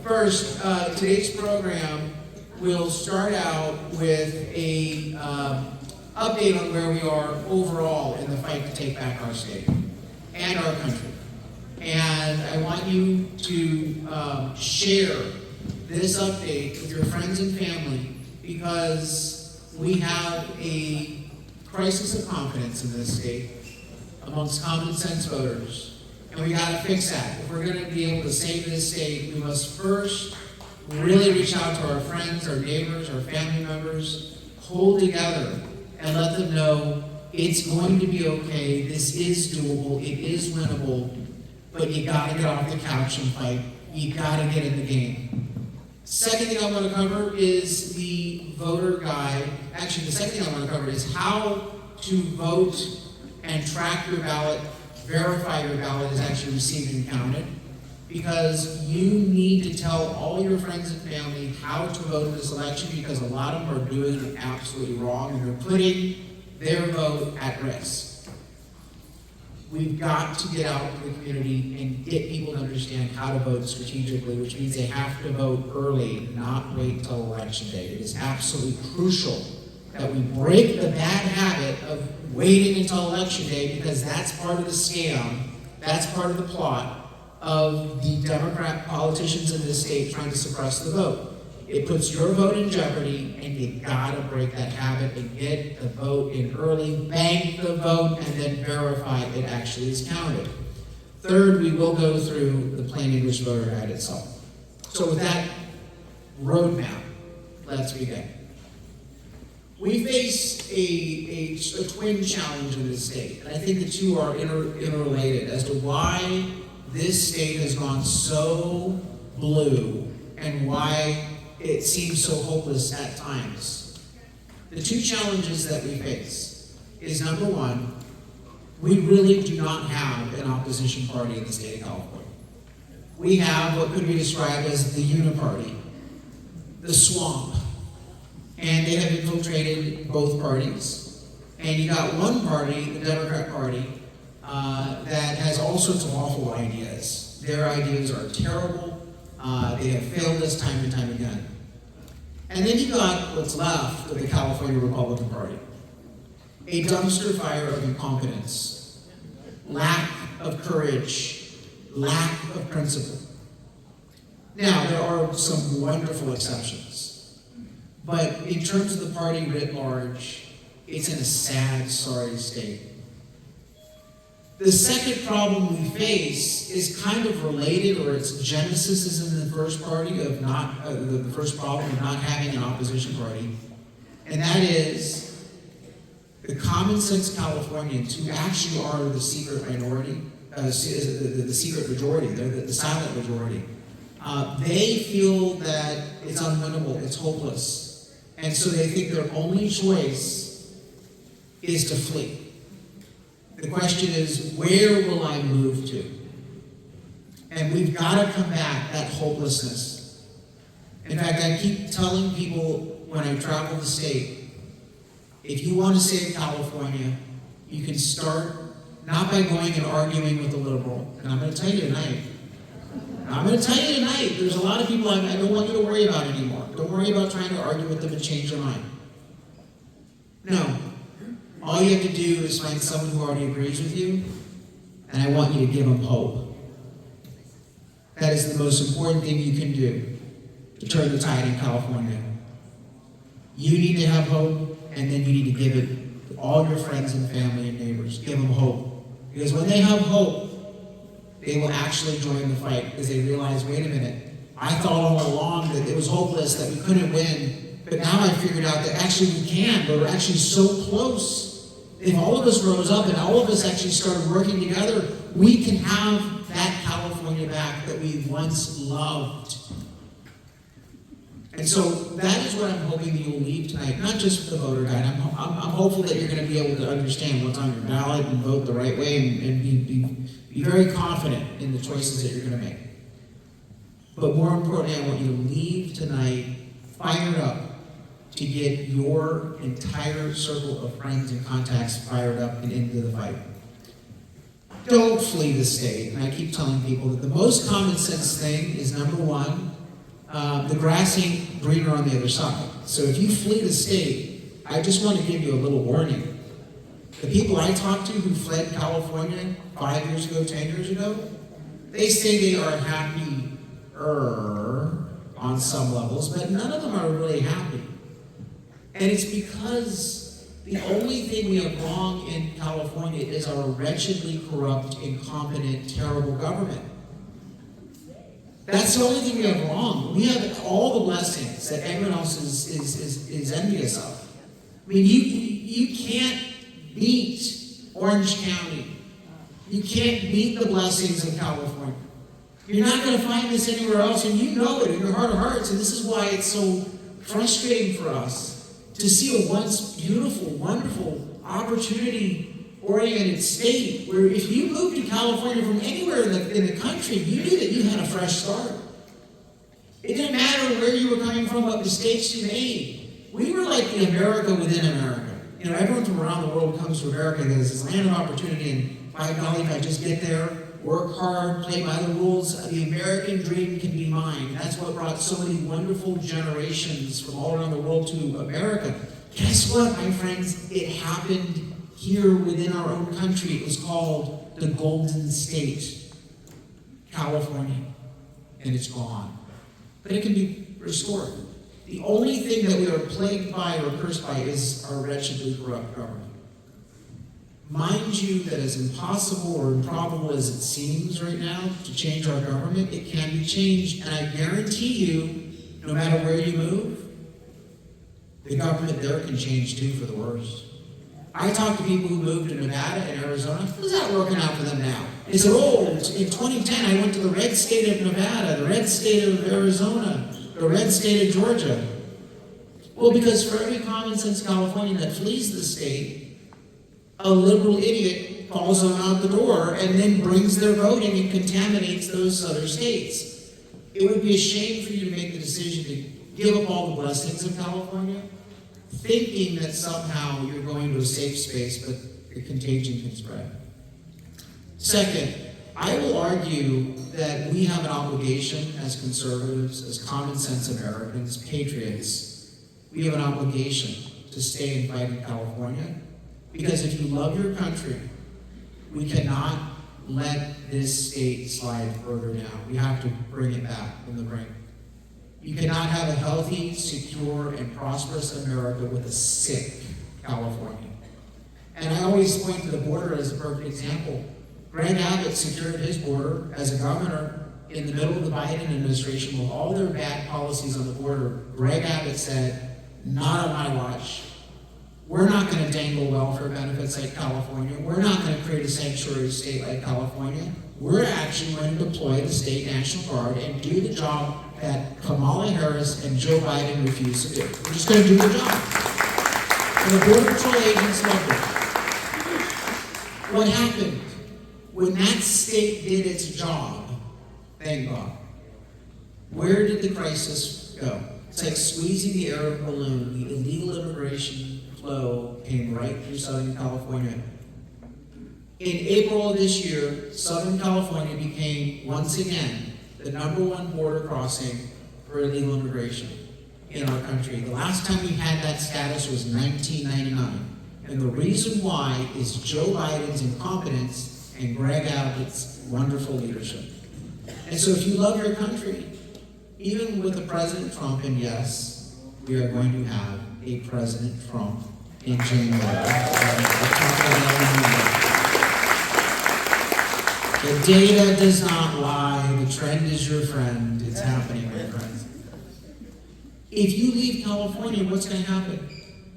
First, today's program will start out with a update on where we are overall in the fight to take back our state and our country. And I want you to share this update with your friends and family because we have a crisis of confidence in this state amongst common sense voters, and we got to fix that. If we're going to be able to save this state, we must first really reach out to our friends, our neighbors, our family members, hold together, and let them know it's going to be okay, this is doable, it is winnable, but you got to get off the couch and fight. You got to get in the game. Second thing I want to cover is the voter guide. Actually, the second thing I want to cover is how to vote and track your ballot, verify your ballot is actually received and counted, because you need to tell all your friends and family how to vote in this election, because a lot of them are doing it absolutely wrong and they're putting their vote at risk. We've got to get out to the community and get people to understand how to vote strategically, which means they have to vote early, not wait till election day. It is absolutely crucial that we break the bad habit of waiting until election day, because that's part of the scam, that's part of the plot of the Democrat politicians in this state trying to suppress the vote. It puts your vote in jeopardy, and you gotta break that habit and get the vote in early, bank the vote, and then verify it actually is counted. Third, we will go through the plain English voter guide itself. So with that roadmap, let's begin. We face a twin challenge in this state, and I think the two are interrelated as to why this state has gone so blue and why it seems so hopeless at times. The two challenges that we face is, number one, we really do not have an opposition party in the state of California. We have what could be described as the uniparty, the swamp, and they have infiltrated both parties. And you got one party, the Democrat Party, that has all sorts of awful ideas. Their ideas are terrible. They have failed us time and time again. And then you got what's left of the California Republican Party. A dumpster fire of incompetence, lack of courage, lack of principle. Now, there are some wonderful exceptions, but in terms of the party writ large, it's in a sad, sorry state. The second problem we face is kind of related, or its genesis is in the first party of the first problem of not having an opposition party, and that is the common sense Californians, who actually are the secret minority, the secret majority, they're the silent majority. They feel that it's unwinnable, it's hopeless, and so they think their only choice is to flee. The question is, where will I move to? And we've got to combat that hopelessness. In fact, I keep telling people when I travel the state, if you want to save California, you can start not by going and arguing with a liberal. And I'm going to tell you tonight, there's a lot of people I don't want you to worry about anymore. Don't worry about trying to argue with them and change their mind. No. All you have to do is find someone who already agrees with you, and I want you to give them hope. That is the most important thing you can do to turn the tide in California. You need to have hope, and then you need to give it to all your friends and family and neighbors. Give them hope. Because when they have hope, they will actually join the fight, because they realize, wait a minute, I thought all along that it was hopeless, that we couldn't win, but now I figured out that actually we can, but we're actually so close. If all of us rose up and all of us actually started working together, we can have that California back that we once loved. And so that is what I'm hoping that you'll leave tonight, not just with the voter guide. I'm hopeful that you're going to be able to understand what's on your ballot and vote the right way and be very confident in the choices that you're going to make. But more importantly, I want you to leave tonight fired up to get your entire circle of friends and contacts fired up and into the fight. Don't flee the state. And I keep telling people that the most common sense thing is, number one, the grass ain't greener on the other side. So if you flee the state, I just want to give you a little warning. The people I talked to who fled California 5 years ago, 10 years ago, they say they are happier on some levels, but none of them are really happy. And it's because the only thing we have wrong in California is our wretchedly corrupt, incompetent, terrible government. That's the only thing we have wrong. We have all the blessings that everyone else is envious of. I mean, you can't beat Orange County. You can't beat the blessings of California. You're not going to find this anywhere else, and you know it in your heart of hearts, and this is why it's so frustrating for us to see a once beautiful, wonderful, opportunity-oriented state where if you moved to California from anywhere in the country, you knew that you had a fresh start. It didn't matter where you were coming from, what mistakes you made. We were like the America within America. You know, everyone from around the world comes to America and there's this land of opportunity, and by golly, if I just get there, work hard, play by the rules, the American dream can be mine. That's what brought so many wonderful generations from all around the world to America. Guess what, my friends? It happened here within our own country. It was called the Golden State, California, and it's gone. But it can be restored. The only thing that we are plagued by or cursed by is our wretchedly corrupt government. Mind you that as impossible or improbable as it seems right now to change our government, it can be changed. And I guarantee you, no matter where you move, the government there can change too for the worse. I talk to people who moved to Nevada and Arizona. How's that working out for them now? They said, oh, in 2010 I went to the red state of Nevada, the red state of Arizona, the red state of Georgia. Well, because for every common sense Californian that flees the state, a liberal idiot follows them out the door and then brings their voting and contaminates those other states. It would be a shame for you to make the decision to give up all the blessings of California, thinking that somehow you're going to a safe space, but the contagion can spread. Second, I will argue that we have an obligation as conservatives, as common sense Americans, patriots, we have an obligation to stay and fight in California. Because if you love your country, we cannot let this state slide further down. We have to bring it back from the brink. You cannot have a healthy, secure, and prosperous America with a sick California. And I always point to the border as a perfect example. Greg Abbott secured his border as a governor in the middle of the Biden administration with all their bad policies on the border. Greg Abbott said, not on my watch. We're not going to dangle welfare benefits like California. We're not going to create a sanctuary state like California. We're actually going to deploy the state National Guard and do the job that Kamala Harris and Joe Biden refuse to do. We're just going to do the job. And the Border Patrol agents love it. What happened? When that state did its job, thank God, where did the crisis go? It's like squeezing the air of a balloon. The illegal immigration flow came right through Southern California. In April of this year, Southern California became, once again, the #1 border crossing for illegal immigration in our country. The last time we had that status was 1999. And the reason why is Joe Biden's incompetence and Greg Abbott's wonderful leadership. And so if you love your country, even with a President Trump, and yes, we are going to have a President Trump in January. The data does not lie. The trend is your friend. It's happening, my friends. If you leave California, what's going to happen?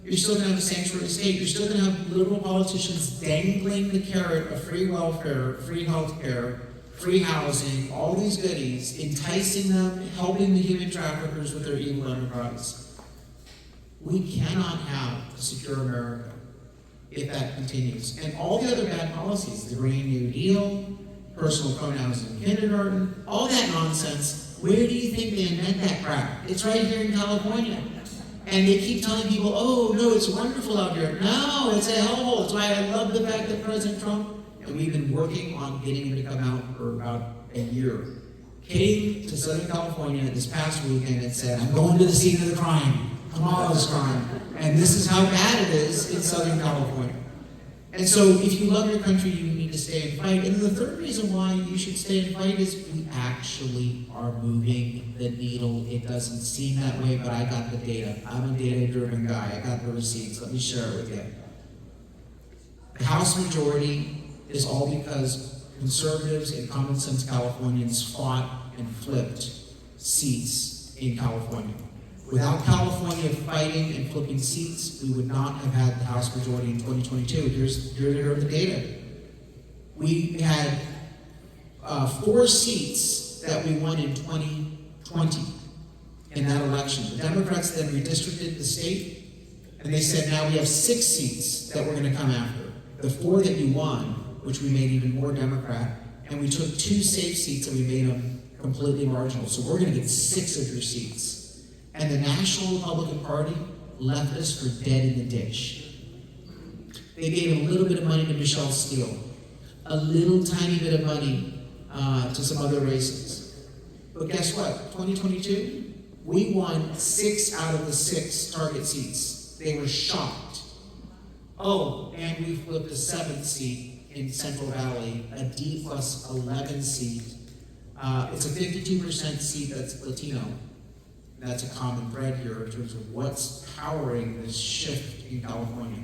You're still going to have a sanctuary state. You're still going to have liberal politicians dangling the carrot of free welfare, free health care, free housing, all these goodies, enticing them, helping the human traffickers with their evil enterprise. We cannot have a secure America if that continues. And all the other bad policies, the Green New Deal, personal pronouns in kindergarten, all that nonsense, where do you think they invent that crap? It's right here in California. And they keep telling people, oh, no, it's wonderful out here. No, it's a hellhole. That's why I love the fact that President Trump, and we've been working on getting him to come out for about a year. came to Southern California this past weekend and said, I'm going to the scene of the crime, tomorrow's crime, and this is how bad it is in Southern California. And so if you love your country, you need to stay and fight. And the third reason why you should stay and fight is we actually are moving the needle. It doesn't seem that way, but I got the data. I'm a data-driven guy. I got the receipts. Let me share it with you. The House majority is all because conservatives and common sense Californians fought and flipped seats in California. Without California fighting and flipping seats, we would not have had the House majority in 2022. Here are the data. We had 4 seats that we won in 2020 in that election. The Democrats then redistricted the state, and they said now we have 6 seats that we're going to come after. The 4 that you won, which we made even more Democrat, and we took 2 safe seats and we made them completely marginal. So we're going to get 6 of your seats. And the National Republican Party left us for dead in the ditch. They gave a little bit of money to Michelle Steele, a little tiny bit of money to some other races. But guess what? 2022, we won 6 out of the 6 target seats. They were shocked. Oh, and we flipped a 7th seat in Central Valley, a D plus 11 seat. It's a 52% seat that's Latino. That's a common thread here in terms of what's powering this shift in California.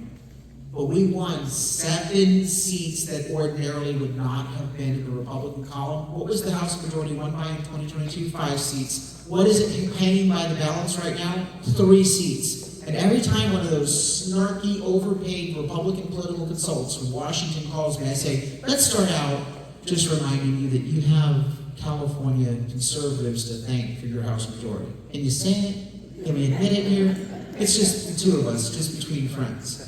But we won 7 seats that ordinarily would not have been in the Republican column. What was the House majority won by in 2022? 5 seats. What is it hanging by the balance right now? 3 seats. And every time one of those snarky, overpaid Republican political consultants from Washington calls me, I say, let's start out just reminding you that you have California conservatives to thank for your House majority. Can you say it? Can we admit it here? It's just the 2 of us, just between friends.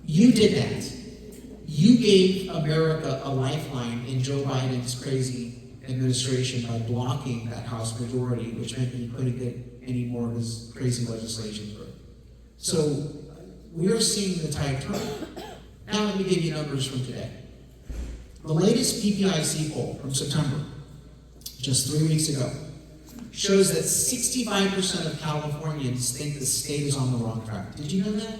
You did that. You gave America a lifeline in Joe Biden's crazy administration by blocking that House majority, which meant that he couldn't get any more of his crazy legislation through. So we are seeing the tide turn. Now let me give you numbers from today. The latest PPIC poll from September, just 3 weeks ago, shows that 65% of Californians think the state is on the wrong track. Did you know that?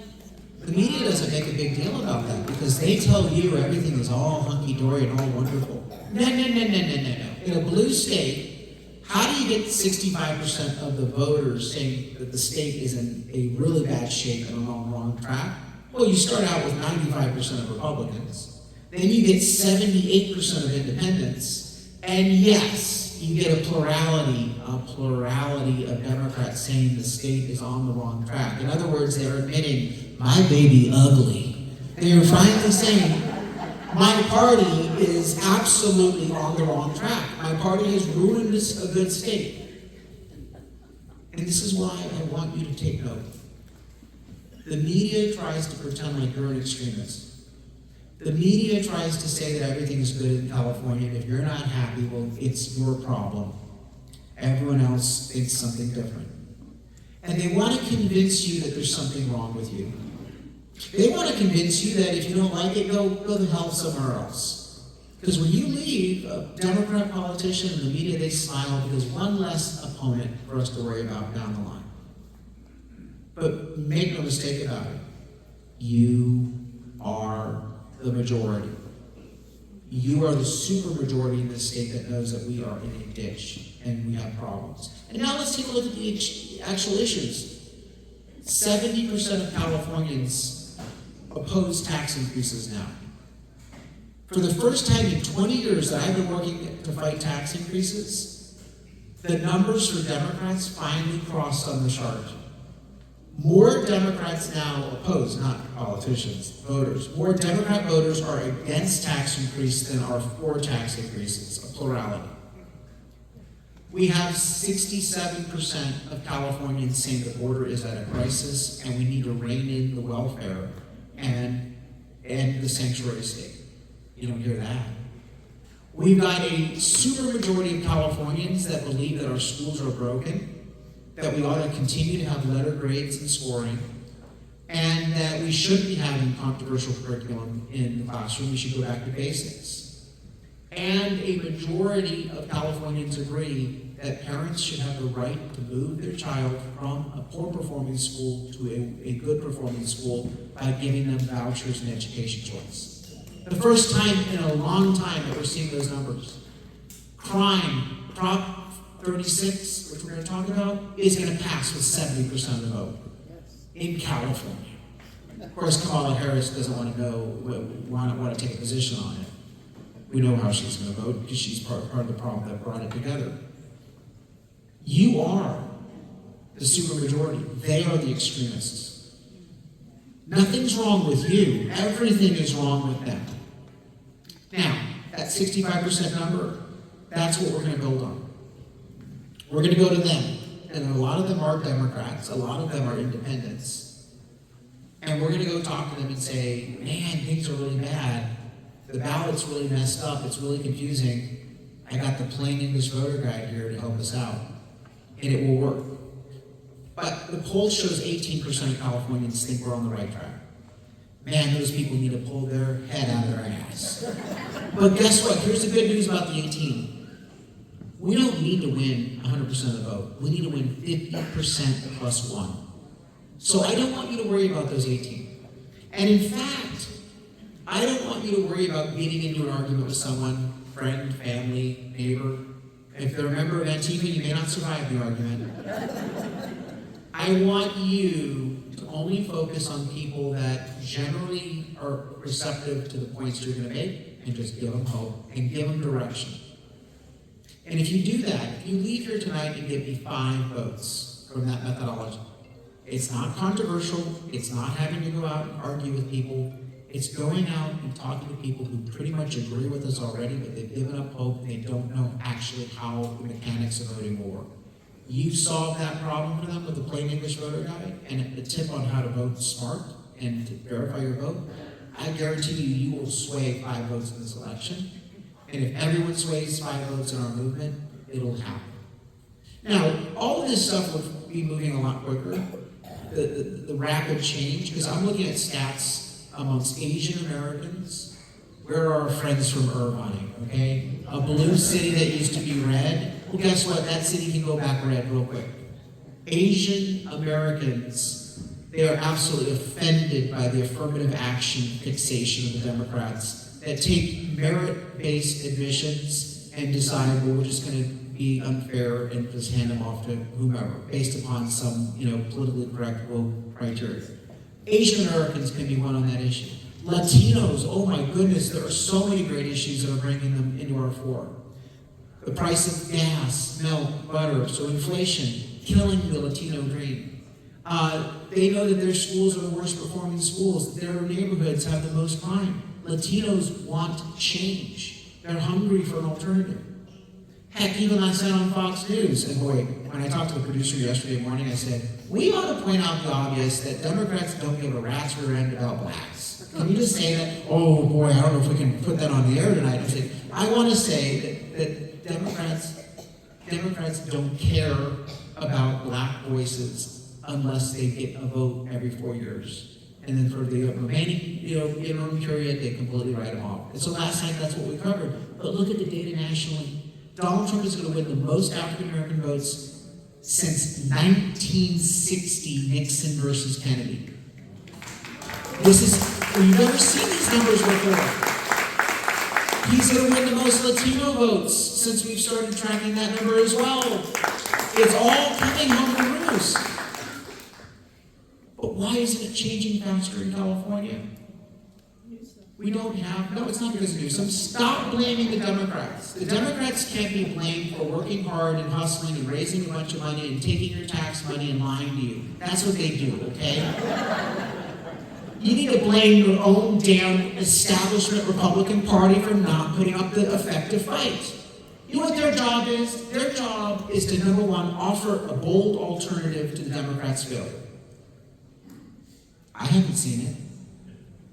The media doesn't make a big deal about that because they tell you everything is all hunky-dory and all wonderful. No. In a blue state, how do you get 65% of the voters saying that the state is in a really bad shape and on the wrong track? Well, you start out with 95% of Republicans. Then you get 78% of independents, and yes, you get a plurality of Democrats saying the state is on the wrong track. In other words, they're admitting, my baby ugly. They're finally saying, my party is absolutely on the wrong track. My party has ruined a good state. And this is why I want you to take note. The media tries to pretend like you're an extremist. The media tries to say that everything is good in California, and if you're not happy, well, it's your problem. Everyone else thinks something different. And they want to convince you that there's something wrong with you. They want to convince you that if you don't like it, go to hell somewhere else. Because when you leave, a Democrat politician and the media, they smile because one less opponent for us to worry about down the line. But make no mistake about it. You are the majority. You are the supermajority in this state that knows that we are in a ditch and we have problems. And now let's take a look at the actual issues. 70% of Californians oppose tax increases now. For the first time in 20 years that I've been working to fight tax increases, the numbers for Democrats finally crossed on the chart. More Democrats now oppose, not politicians, voters. More Democrat voters are against tax increase than are for tax increases, a plurality. We have 67% of Californians saying the border is at a crisis and we need to rein in the welfare and end the sanctuary state. You don't hear that. We've got a supermajority of Californians that believe that our schools are broken, that we ought to continue to have letter grades and scoring, and that we shouldn't be having controversial curriculum in the classroom. We should go back to basics. And a majority of Californians agree that parents should have the right to move their child from a poor performing school to a good performing school by giving them vouchers and education choice. The first time in a long time that we're seeing those numbers. Crime, Prop 36, which we're going to talk about, is going to pass with 70% of the vote in California. Of course, Kamala Harris doesn't want to take a position on it. We know how she's going to vote because she's part of the problem that brought it together. You are the supermajority. They are the extremists. Nothing's wrong with you. Everything is wrong with them. Now, that 65% number, that's what we're going to build on. We're going to go to them. And a lot of them are Democrats. A lot of them are independents. And we're going to go talk to them and say, man, things are really bad. The ballot's really messed up. It's really confusing. I got the plain English voter guide here to help us out. And it will work. But the poll shows 18% of Californians think we're on the right track. Man, those people need to pull their head out of their ass. But guess what? Here's the good news about the 18. We don't need to win 100% of the vote. We need to win 50% plus one. So I don't want you to worry about those 18. And in fact, I don't want you to worry about getting into an argument with someone, friend, family, neighbor. If they're a member of Antifa, you may not survive the argument. I want you to only focus on people that generally are receptive to the points you're going to make and just give them hope and give them direction. And if you do that, if you leave here tonight and give me 5 votes from that methodology, it's not controversial. It's not having to go out and argue with people. It's going out and talking to people who pretty much agree with us already, but they've given up hope. They don't know actually how the mechanics of voting will work. You solve that problem for them with the plain English voter guide and a tip on how to vote smart and to verify your vote. I guarantee you, you will sway 5 votes in this election. And if everyone sways 5 votes in our movement, it'll happen. Now, all of this stuff will be moving a lot quicker. The rapid change, because I'm looking at stats amongst Asian Americans. Where are our friends from Irvine, okay? A blue city that used to be red. Well, guess what? That city can go back red real quick. Asian Americans, they are absolutely offended by the affirmative action fixation of the Democrats that take merit-based admissions and decide, well, we're just going to be unfair and just hand them off to whomever, based upon some, politically correct vote criteria. Asian Americans can be one on that issue. Latinos, oh my goodness, there are so many great issues that are bringing them into our fore. The price of gas, milk, butter, so inflation, killing the Latino dream. They know that their schools are the worst performing schools. Their neighborhoods have the most crime. Latinos want change. They're hungry for an alternative. Heck, even last night on Fox News, and boy, when I talked to the producer yesterday morning, I said, we ought to point out the obvious that Democrats don't give a rat's rear end about blacks. Can you just say that? Oh boy, I don't know if we can put that on the air tonight. I want to say that Democrats don't care about black voices unless they get a vote every 4 years. And then for the remaining, interim period, they completely write them off. And so last night, that's what we covered. But look at the data nationally. Donald Trump is going to win the most African-American votes since 1960 Nixon versus Kennedy. You've never seen these numbers before. He's going to win the most Latino votes since we've started tracking that number as well. It's all coming home to roost. But why isn't it changing faster in California? We don't have, no, it's not because of Newsom. Stop blaming the Democrats. The Democrats can't be blamed for working hard and hustling and raising a bunch of money and taking your tax money and lying to you. That's what they do, okay? You need to blame your own damn establishment Republican Party for not putting up the effective fight. You know what their job is? Their job is to, number one, offer a bold alternative to the Democrats' failure. I haven't seen it.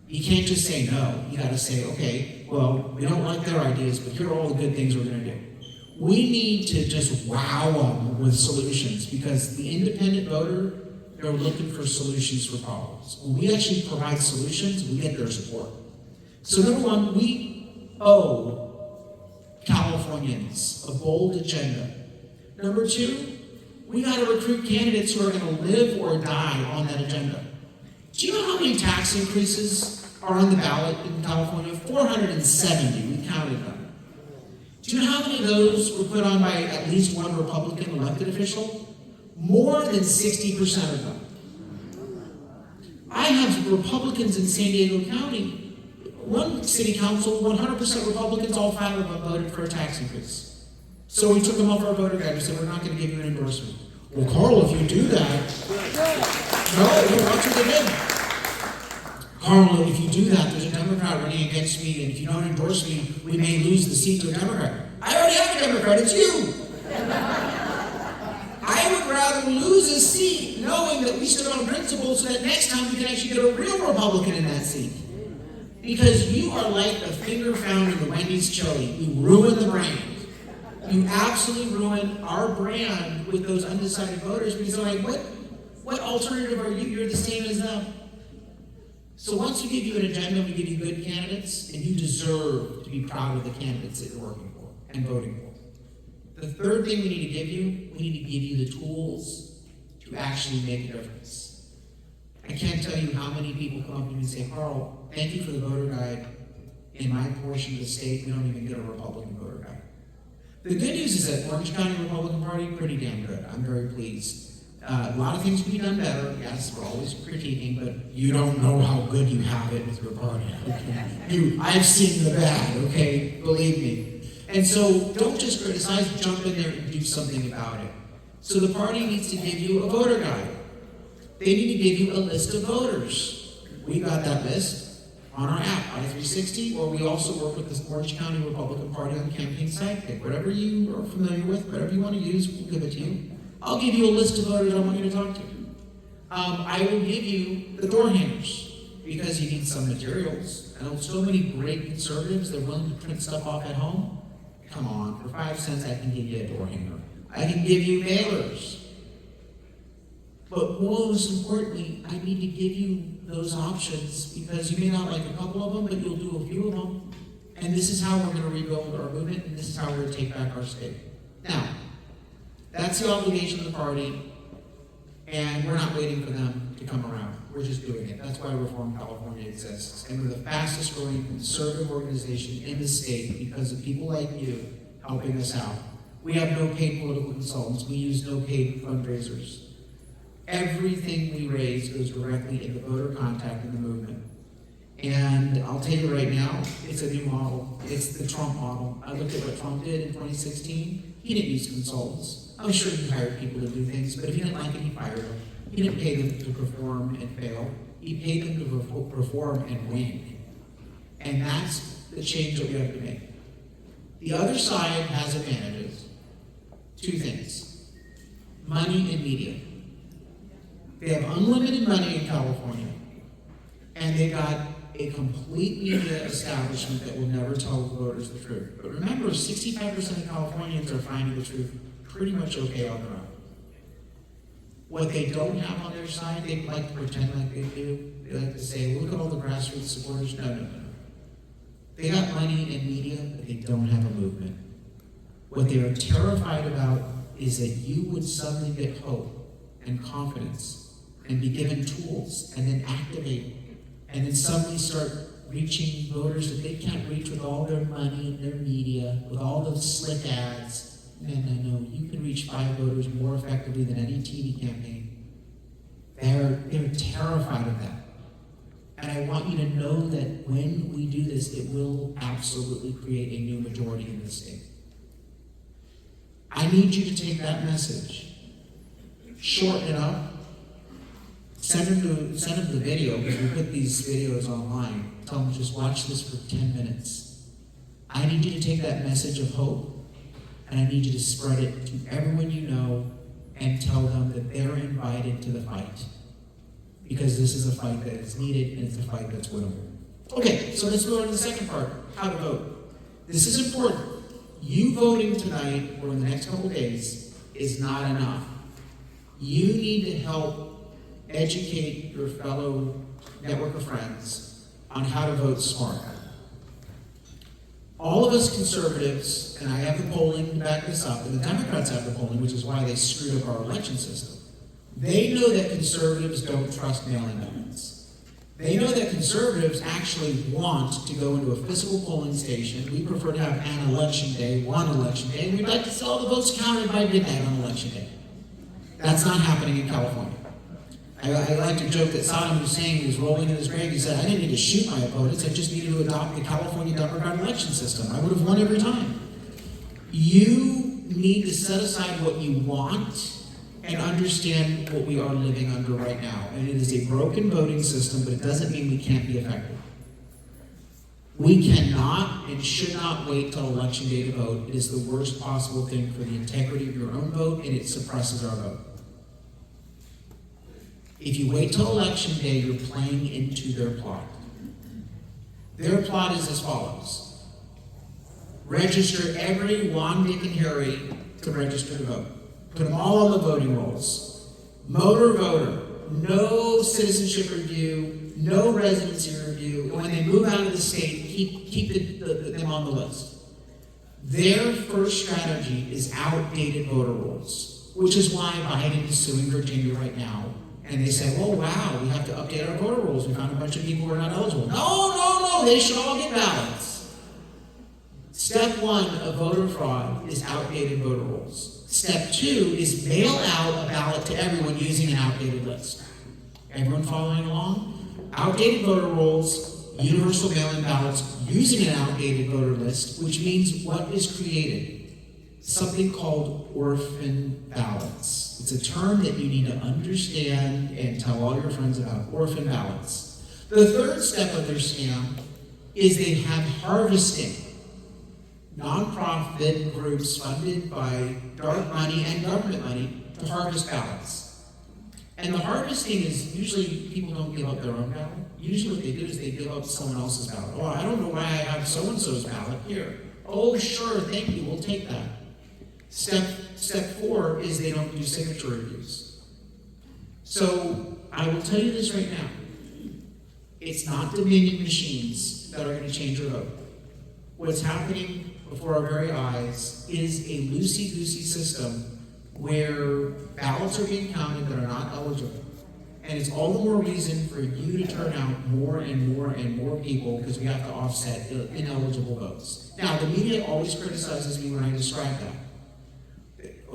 You can't just say no. You got to say, okay, well, we don't like their ideas, but here are all the good things we're going to do. We need to just wow them with solutions because the independent voter, they're looking for solutions for problems. When we actually provide solutions, we get their support. So number one, we owe Californians, a bold agenda. Number two, we got to recruit candidates who are going to live or die on that agenda. Do you know how many tax increases are on the ballot in California? 470, we counted them. Do you know how many of those were put on by at least one Republican elected official? More than 60% of them. I have Republicans in San Diego County. One city council, 100% Republicans, all 5 of them voted for a tax increase. So we took them off our voter guide and said, we're not going to give you an endorsement. Well, Carl, if you do that, no, watch what they did. Carl, if you do that, there's a Democrat running against me, and if you don't endorse me, we may lose the seat to a Democrat. I already have a Democrat, it's you. I would rather lose a seat knowing that we stood on principle so that next time we can actually get a real Republican in that seat. Because you are like the finger found in the Wendy's chili. You ruin the brand. You absolutely ruin our brand with those undecided voters because they're like, what alternative are you? You're the same as them. So once we give you an agenda, we give you good candidates, and you deserve to be proud of the candidates that you're working for and voting for. The third thing we need to give you, we need to give you the tools to actually make a difference. I can't tell you how many people come up to me and say, Carl, thank you for the voter guide. In my portion of the state, we don't even get a Republican voter guide. The good news is that Orange County Republican Party, pretty damn good. I'm very pleased. A lot of things can be done better. Yes, we're always critiquing, but you don't know how good you have it with your party. Okay? I've seen the bad, okay? Believe me. And so don't just criticize, jump in there and do something about it. So the party needs to give you a voter guide. They need to give you a list of voters. We got that list on our app, I-360, or we also work with the Orange County Republican Party on the campaign site. Pick whatever you are familiar with, whatever you want to use, we'll give it to you. I'll give you a list of voters I want you to talk to. I will give you the door hangers because you need some materials. I know so many great conservatives, they're willing to print stuff off at home. Come on, for 5 cents I can give you a door hanger. I can give you mailers. But most importantly, I need to give you those options because you may not like a couple of them, but you'll do a few of them. And this is how we're going to rebuild our movement, and this is how we're going to take back our state. Now, that's the obligation of the party, and we're not waiting for them to come around. We're just doing it. That's why Reform California exists. And we're the fastest growing conservative organization in the state because of people like you helping us out. We have no paid political consultants. We use no paid fundraisers. Everything we raise goes directly into voter contact in the movement. And I'll tell you right now, it's a new model. It's the Trump model. I looked at what Trump did in 2016. He didn't use consultants. I'm sure he hired people to do things, but if he didn't like it, he fired them. He didn't pay them to perform and fail. He paid them to perform and win. And that's the change that we have to make. The other side has advantages. 2 things. Money and media. They have unlimited money in California, and they got a complete media establishment that will never tell voters the truth. But remember, 65% of Californians are finding the truth pretty much okay on their own. What they don't have on their side, they like to pretend like they do. They like to say, look at all the grassroots supporters. No. They got money and media, but they don't have a movement. What they are terrified about is that you would suddenly get hope and confidence and be given tools and then activate and then suddenly start reaching voters that they can't reach with all their money and their media, with all those slick ads. No. You can reach 5 voters more effectively than any TV campaign. They're terrified of that. And I want you to know that when we do this, it will absolutely create a new majority in the state. I need you to take that message, shorten it up, send them the video, because we put these videos online. Tell them, just watch this for 10 minutes. I need you to take that message of hope, and I need you to spread it to everyone you know and tell them that they're invited to the fight. Because this is a fight that is needed, and it's a fight that's winnable. Okay, so let's go on to the second part, how to vote. This is important. You voting tonight or in the next couple days is not enough. You need to help educate your fellow network of friends on how to vote smart. All of us conservatives, and I have the polling to back this up, and the Democrats have the polling, which is why they screwed up our election system. They know that conservatives don't trust mail-in ballots. They know that conservatives actually want to go into a physical polling station. We prefer to have an election day, one election day, and we'd like to see all the votes counted by midnight on election day. That's not happening in California. I like to joke that Saddam Hussein was rolling in his grave. He said, I didn't need to shoot my opponents, I just needed to adopt the California Democrat election system. I would have won every time. You need to set aside what you want and understand what we are living under right now. And it is a broken voting system, but it doesn't mean we can't be effective. We cannot and should not wait till election day to vote. It is the worst possible thing for the integrity of your own vote, and it suppresses our vote. If you wait till election day, you're playing into their plot. Their plot is as follows. Register every Juan, Dick, and Harry to register to vote. Put them all on the voting rolls. Motor voter, no citizenship review, no residency review. And when they move out of the state, keep them on the list. Their first strategy is outdated voter rolls, which is why Biden is suing Virginia right now. And they say, well, wow, we have to update our voter rolls. We found a bunch of people who are not eligible. No, they should all get ballots. Step one of voter fraud is outdated voter rolls. Step two is mail out a ballot to everyone using an outdated list. Everyone following along? Outdated voter rolls, universal mail-in ballots using an outdated voter list, which means what is created? Something called orphan ballots. It's a term that you need to understand and tell all your friends about, orphan ballots. The third step of their scam is they have harvesting. Nonprofit groups funded by dark money and government money to harvest ballots. And the harvesting is usually people don't give up their own ballot. Usually what they do is they give up someone else's ballot. Oh, I don't know why I have so-and-so's ballot here. Oh, sure, thank you, we'll take that. Step four is they don't do signature reviews. So I will tell you this right now. It's not Dominion machines that are going to change your vote. What's happening before our very eyes is a loosey-goosey system where ballots are being counted that are not eligible. And it's all the more reason for you to turn out more and more and more people because we have to offset ineligible votes. Now, the media always criticizes me when I describe that.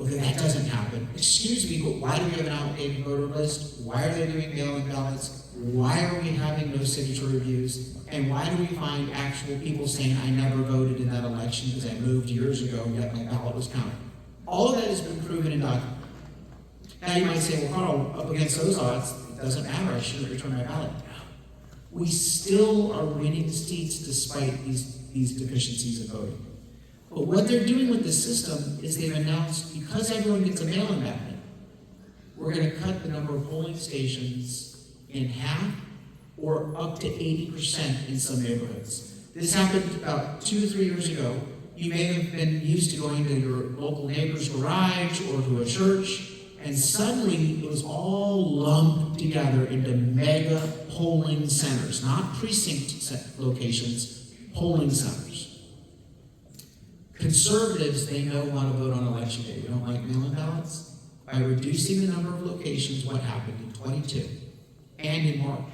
That doesn't happen. Excuse me, but why do we have an outdated voter list? Why are they doing mail-in ballots? Why are we having no signature reviews? And why do we find actual people saying, I never voted in that election because I moved years ago, yet my ballot was counted? All of that has been proven and documented. Now you might say, well, Carl, up against those odds, it doesn't matter, I shouldn't return my ballot. We still are winning seats despite these deficiencies of voting. But what they're doing with the system is they've announced, because everyone gets a mail-in ballot, we're going to cut the number of polling stations in half or up to 80% in some neighborhoods. This happened about 2 or 3 years ago. You may have been used to going to your local neighbor's garage or to a church, and suddenly it was all lumped together into mega polling centers, not precinct locations, polling centers. Conservatives, they know, want to vote on election day. You don't like mail-in ballots? By reducing the number of locations, what happened in 22 and in March?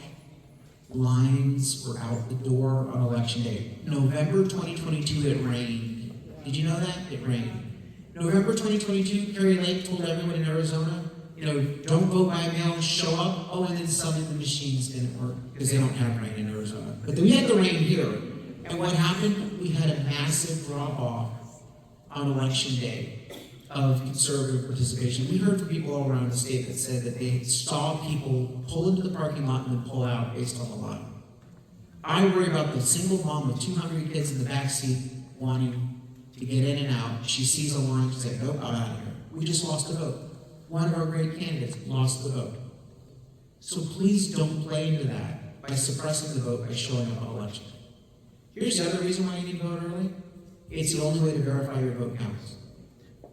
Lines were out the door on election day. November 2022, it rained. Did you know that? It rained. November 2022, Carrie Lake told everyone in Arizona, don't vote by mail, show up. Oh, and then suddenly the machines didn't work because they don't have rain in Arizona. But then we had the rain here. And what happened? We had a massive drop-off on election day of conservative participation. We heard from people all around the state that said that they saw people pull into the parking lot and then pull out based on the line. I worry about the single mom with 2 hungry kids in the back seat wanting to get in and out. She sees a line, she's like, nope, I'm out of here. We just lost a vote. One of our great candidates lost the vote. So please don't play into that by suppressing the vote by showing up on election day. Here's the other reason why you need to vote early. It's the only way to verify your vote counts.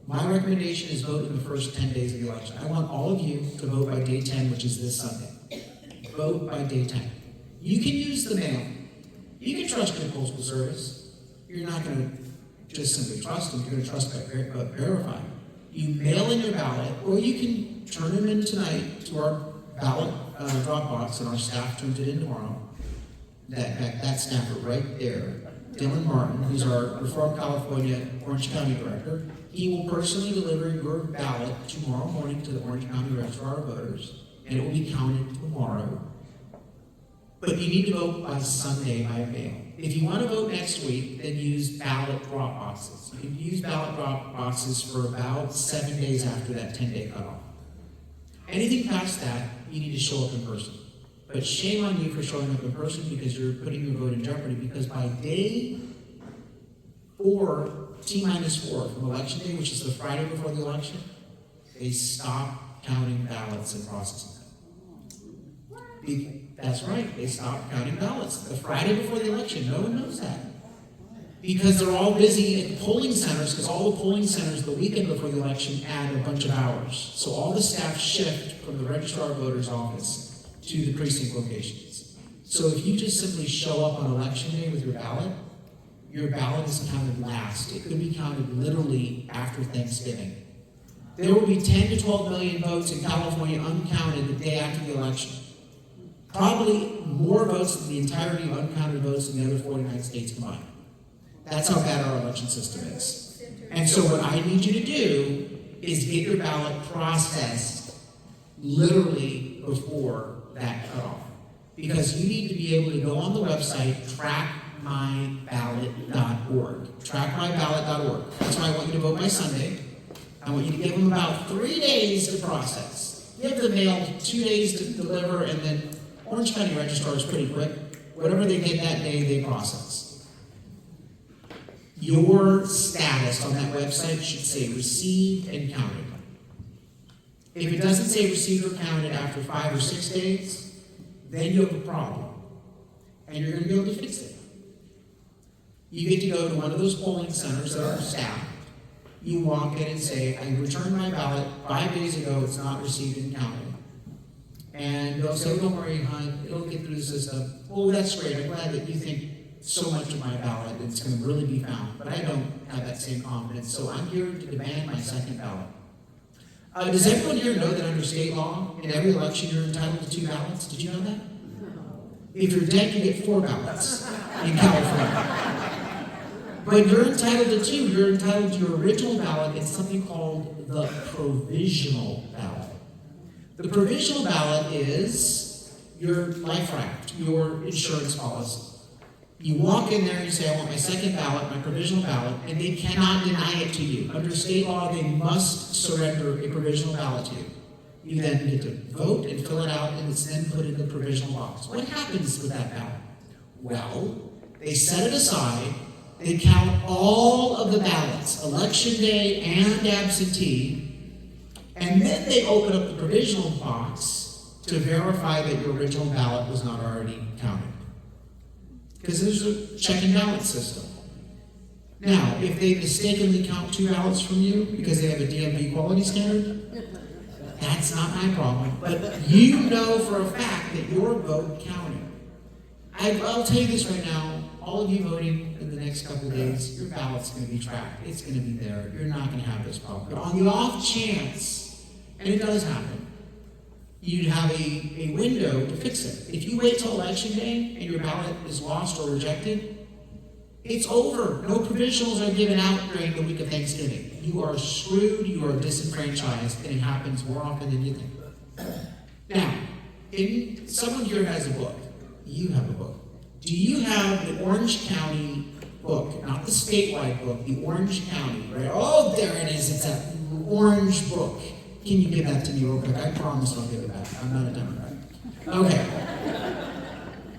My recommendation is vote in the first 10 days of the election. I want all of you to vote by day 10, which is this Sunday. Vote by day 10. You can use the mail. You can trust your postal service. you're not going to just simply trust them, you're going to trust but verify. You mail in your ballot, or you can turn them in tonight to our ballot drop box, and our staff turns it in tomorrow. That staffer right there, Dylan Martin, who's our Reform California Orange County Director, he will personally deliver your ballot tomorrow morning to the Orange County Registrar of Voters, and it will be counted tomorrow. But you need to vote by Sunday by mail. If you want to vote next week, then use ballot drop boxes. You can use ballot drop boxes for about 7 days after that 10-day cutoff. Anything past that, you need to show up in person. But shame on you for showing up in person, because you're putting your vote in jeopardy, because by day 4, T-4 from election day, which is the Friday before the election, they stop counting ballots and processing them. That's right, they stopped counting ballots the Friday before the election. No one knows that. Because they're all busy at the polling centers, because all the polling centers the weekend before the election add a bunch of hours. So all the staff shift from the Registrar of Voters office to the precinct locations. So if you just simply show up on election day with your ballot is counted last. It could be counted literally after Thanksgiving. There will be 10 to 12 million votes in California uncounted the day after the election. Probably more votes than the entirety of uncounted votes in the other 49 states combined. That's how bad our election system is. And so what I need you to do is get your ballot processed literally before that cutoff. Because you need to be able to go on the website, trackmyballot.org. Trackmyballot.org. That's why I want you to vote by Sunday. I want you to give them about 3 days to process. Give the mail 2 days to deliver, and then Orange County Registrar is pretty quick. Whatever they get that day, they process. Your status on that website should say received and counted. If it doesn't say received or counted after 5 or 6 days, then you have a problem. And you're going to be able to fix it. You get to go to one of those polling centers that are staffed. You walk in and say, I returned my ballot 5 days ago, it's not received and counted. And they'll say, don't worry, hon, it'll get through the system. Oh, that's great, I'm glad that you think so much of my ballot, it's going to really be found. But I don't have that same confidence, so I'm here to demand my second ballot. Does everyone here know that under state law, in every election you're entitled to 2 ballots? Did you know that? If you're dead, you get 4 ballots in California. But you're entitled to 2. You're entitled to your original ballot and something called the provisional ballot. The provisional ballot is your life raft, your insurance policy. You walk in there and you say, I want my second ballot, my provisional ballot, and they cannot deny it to you. Under state law, they must surrender a provisional ballot to you. You then get to vote and fill it out, and it's then put in the provisional box. What happens with that ballot? Well, they set it aside. They count all of the ballots, election day and absentee, and then they open up the provisional box to verify that your original ballot was not already counted. Because there's a check and balance system. Now, if they mistakenly count 2 ballots from you because they have a DMV quality standard, that's not my problem. But you know for a fact that your vote counted. I'll tell you this right now, all of you voting in the next couple of days, your ballot's going to be tracked. It's going to be there. You're not going to have this problem. But on the off chance, and it does happen, you'd have a window to fix it. If you wait till election day and your ballot is lost or rejected, it's over. No provisionals are given out during the week of Thanksgiving. You are screwed, you are disenfranchised, and it happens more often than you think. Now, someone here has a book. You have a book. Do you have the Orange County book, not the statewide book, the Orange County, right? Oh, there it is. It's an orange book. Can you give that to me real quick? I promise I'll give it back. I'm not a Democrat. Okay.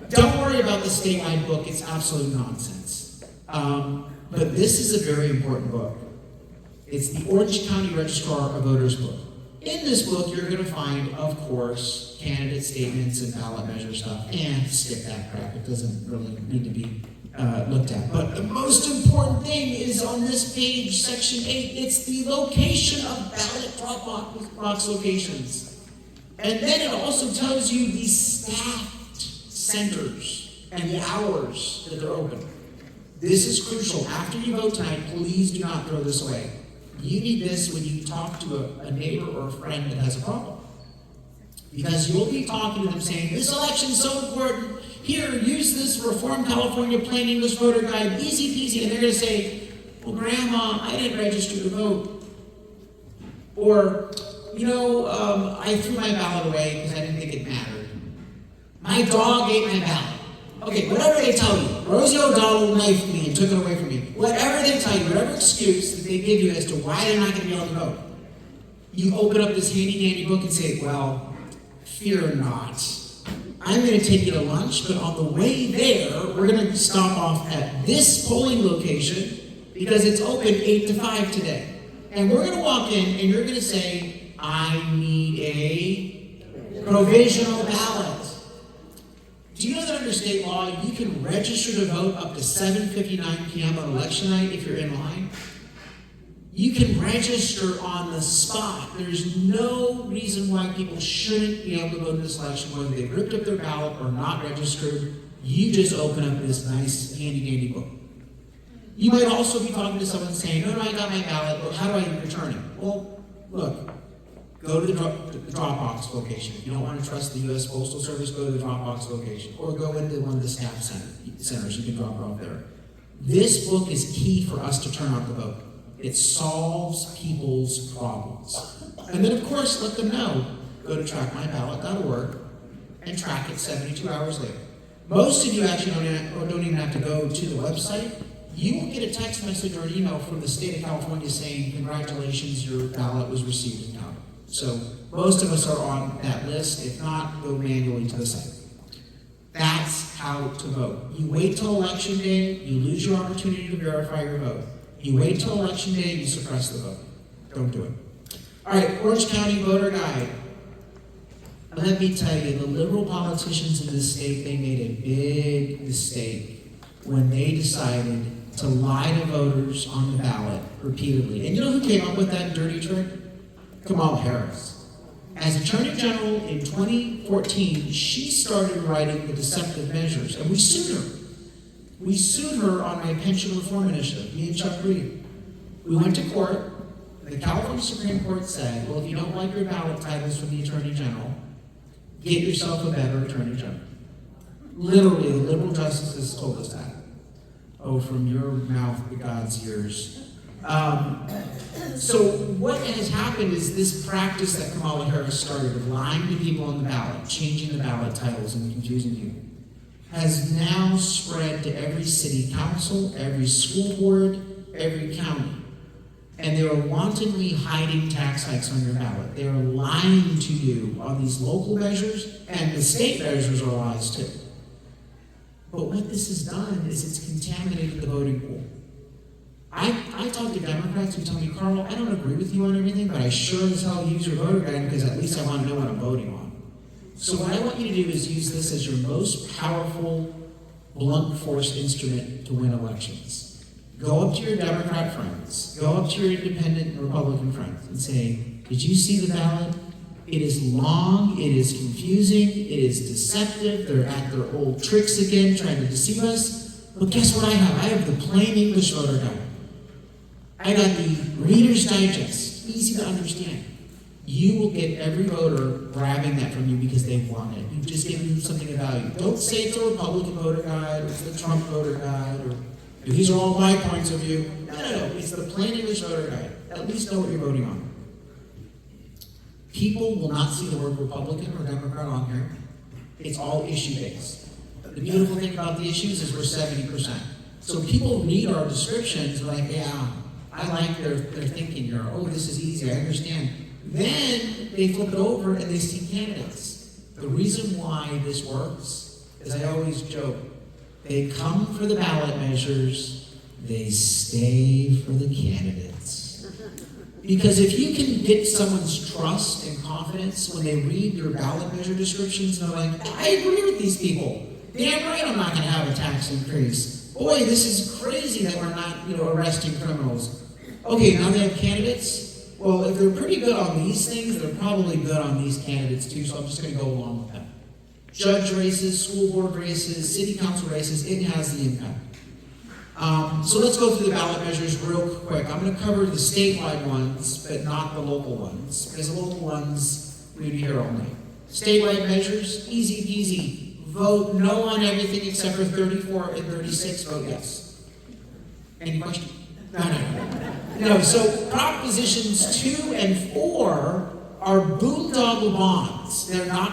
Don't worry about the statewide book. It's absolute nonsense. But this is a very important book. It's the Orange County Registrar of Voters book. In this book, you're going to find, of course, candidate statements and ballot measure stuff. And skip that crap. It doesn't really need to be looked at. But the most important thing is on this page, section 8, it's the location of ballot drop box locations. And then it also tells you the staffed centers and the hours that they're open. This is crucial. After you vote tonight, please do not throw this away. You need this when you talk to a neighbor or a friend that has a problem. Because you'll be talking to them saying, this election's so important. Here, use this Reform California Plain English Voter Guide, easy peasy. And they're going to say, well, Grandma, I didn't register to vote. Or, I threw my ballot away because I didn't think it mattered. My dog ate my ballot. Okay, whatever they tell you. Rosie O'Donnell knifed me and took it away from me. Whatever they tell you, whatever excuse that they give you as to why they're not going to be able to vote, you open up this handy-dandy book and say, well, fear not. I'm going to take you to lunch, but on the way there, we're going to stop off at this polling location because it's open 8 to 5 today. And we're going to walk in and you're going to say, I need a provisional ballot. Do you know that under state law, you can register to vote up to 7:59 p.m. on election night if you're in line? You can register on the spot. There's no reason why people shouldn't be able to vote in this election, whether they've ripped up their ballot or not registered. You just open up this nice handy-dandy book. You might also be talking to someone saying, no, I got my ballot, but how do I return it? Well, look. Go to the Dropbox location. If you don't want to trust the U.S. Postal Service, go to the Dropbox location. Or go into one of the staff centers. You can drop it off there. This book is key for us to turn out the vote. It solves people's problems. And then, of course, let them know. Go to trackmyballot.org and track it 72 hours later. Most of you actually don't even have to go to the website. You will get a text message or an email from the state of California saying, congratulations, your ballot was received in time. So most of us are on that list. If not, go manually to the site. That's how to vote. You wait till election day, you lose your opportunity to verify your vote. You wait till election day, you suppress the vote. Don't do it. All right, Orange County Voter Guide. Let me tell you, the liberal politicians in this state, they made a big mistake when they decided to lie to voters on the ballot repeatedly. And you know who came up with that dirty trick? Kamala Harris. As Attorney General in 2014, she started writing the deceptive measures, and we sued her. We sued her on my pension reform initiative, me and Chuck Reed. We went to court. The California Supreme Court said, well, if you don't like your ballot titles from the Attorney General, get yourself a better Attorney General. Literally, the liberal justices told us that. Oh, from your mouth to God's ears. So what has happened is this practice that Kamala Harris started of lying to people on the ballot, changing the ballot titles and confusing you, has now spread to every city council, every school board, every county. And they are wantonly hiding tax hikes on your ballot. They are lying to you on these local measures, and the state measures are lies too. But what this has done is it's contaminated the voting pool. I talk to Democrats who tell me, Carl, I don't agree with you on everything, but I sure as hell use your voter guide because at least I want to know what I'm voting on. So what I want you to do is use this as your most powerful blunt force instrument to win elections. Go up to your Democrat friends, go up to your independent and Republican friends and say, did you see the ballot? It is long, it is confusing, it is deceptive, they're at their old tricks again trying to deceive us. But guess what I have? I have the plain English voter guide. I got the Reader's Digest, easy to understand. You will get every voter grabbing that from you because they want it. You've just given them something of value. Don't say it's a Republican voter guide, or it's the Trump voter guide, or these are all my points of view. No. It's the plain English voter guide. At least know what you're voting on. People will not see the word Republican or Democrat on here. It's all issue-based. The beautiful thing about the issues is we're 70%. So people read our descriptions like, yeah, I like their thinking here. Oh, this is easy, I understand. Then they flip it over and they see candidates. The reason why this works is I always joke, they come for the ballot measures, they stay for the candidates. Because if you can get someone's trust and confidence when they read your ballot measure descriptions, and they're like, I agree with these people. Damn right I'm not going to have a tax increase. Boy, this is crazy that we're not, arresting criminals. Okay, now they have candidates. Well, if they're pretty good on these things, they're probably good on these candidates too, so I'm just going to go along with them. Judge races, school board races, city council races, it has the impact. So let's go through the ballot measures real quick. I'm going to cover the statewide ones, but not the local ones, because the local ones we would be here all night. Statewide measures, easy peasy. Vote no on everything except for 34 and 36. Vote yes. Any question? No. So propositions 2 and 4 are boondoggle bonds. They're not,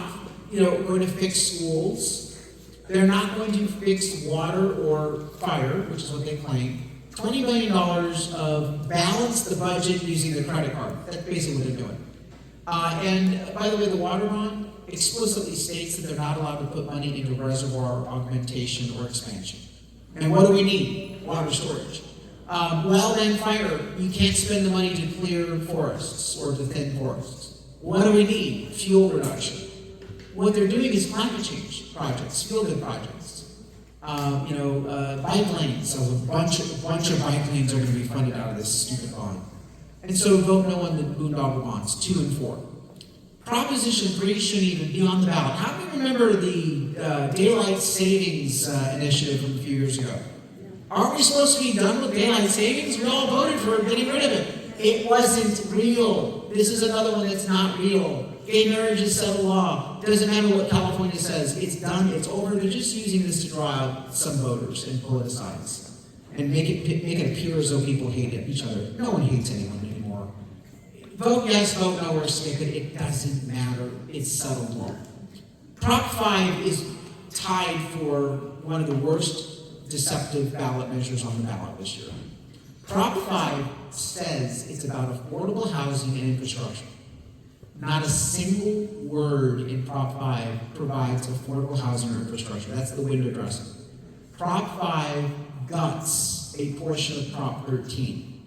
going to fix schools. They're not going to fix water or fire, which is what they claim. $20 million of balance the budget using the credit card. That's basically what they're doing. And by the way, the water bond explicitly states that they're not allowed to put money into reservoir augmentation or expansion. And what do we need? Water storage. Well, then fire. You can't spend the money to clear forests or to thin forests. What do we need? Fuel reduction. What they're doing is climate change projects, feel-good projects. Bike lanes. So a bunch of bike lanes are going to be funded out of this stupid bond. And so vote no on the boondoggle bonds, 2 and 4. Proposition 3 shouldn't even be on the ballot. How do you remember the daylight savings initiative from a few years ago? Aren't we supposed to be done with daylight savings? We all voted for getting rid of it. It wasn't real. This is another one that's not real. Gay marriage is settled law. Doesn't matter what California says. It's done. It's over. They're just using this to draw out some voters and politicize and make it appear as though people hate each other. No one hates anyone anymore. Vote yes, vote no, or skip it. It doesn't matter. It's settled law. Prop 5 is tied for one of the worst deceptive ballot measures on the ballot this year. Prop 5 says it's about affordable housing and infrastructure. Not a single word in Prop 5 provides affordable housing or infrastructure. That's the window dressing. Prop 5 guts a portion of Prop 13.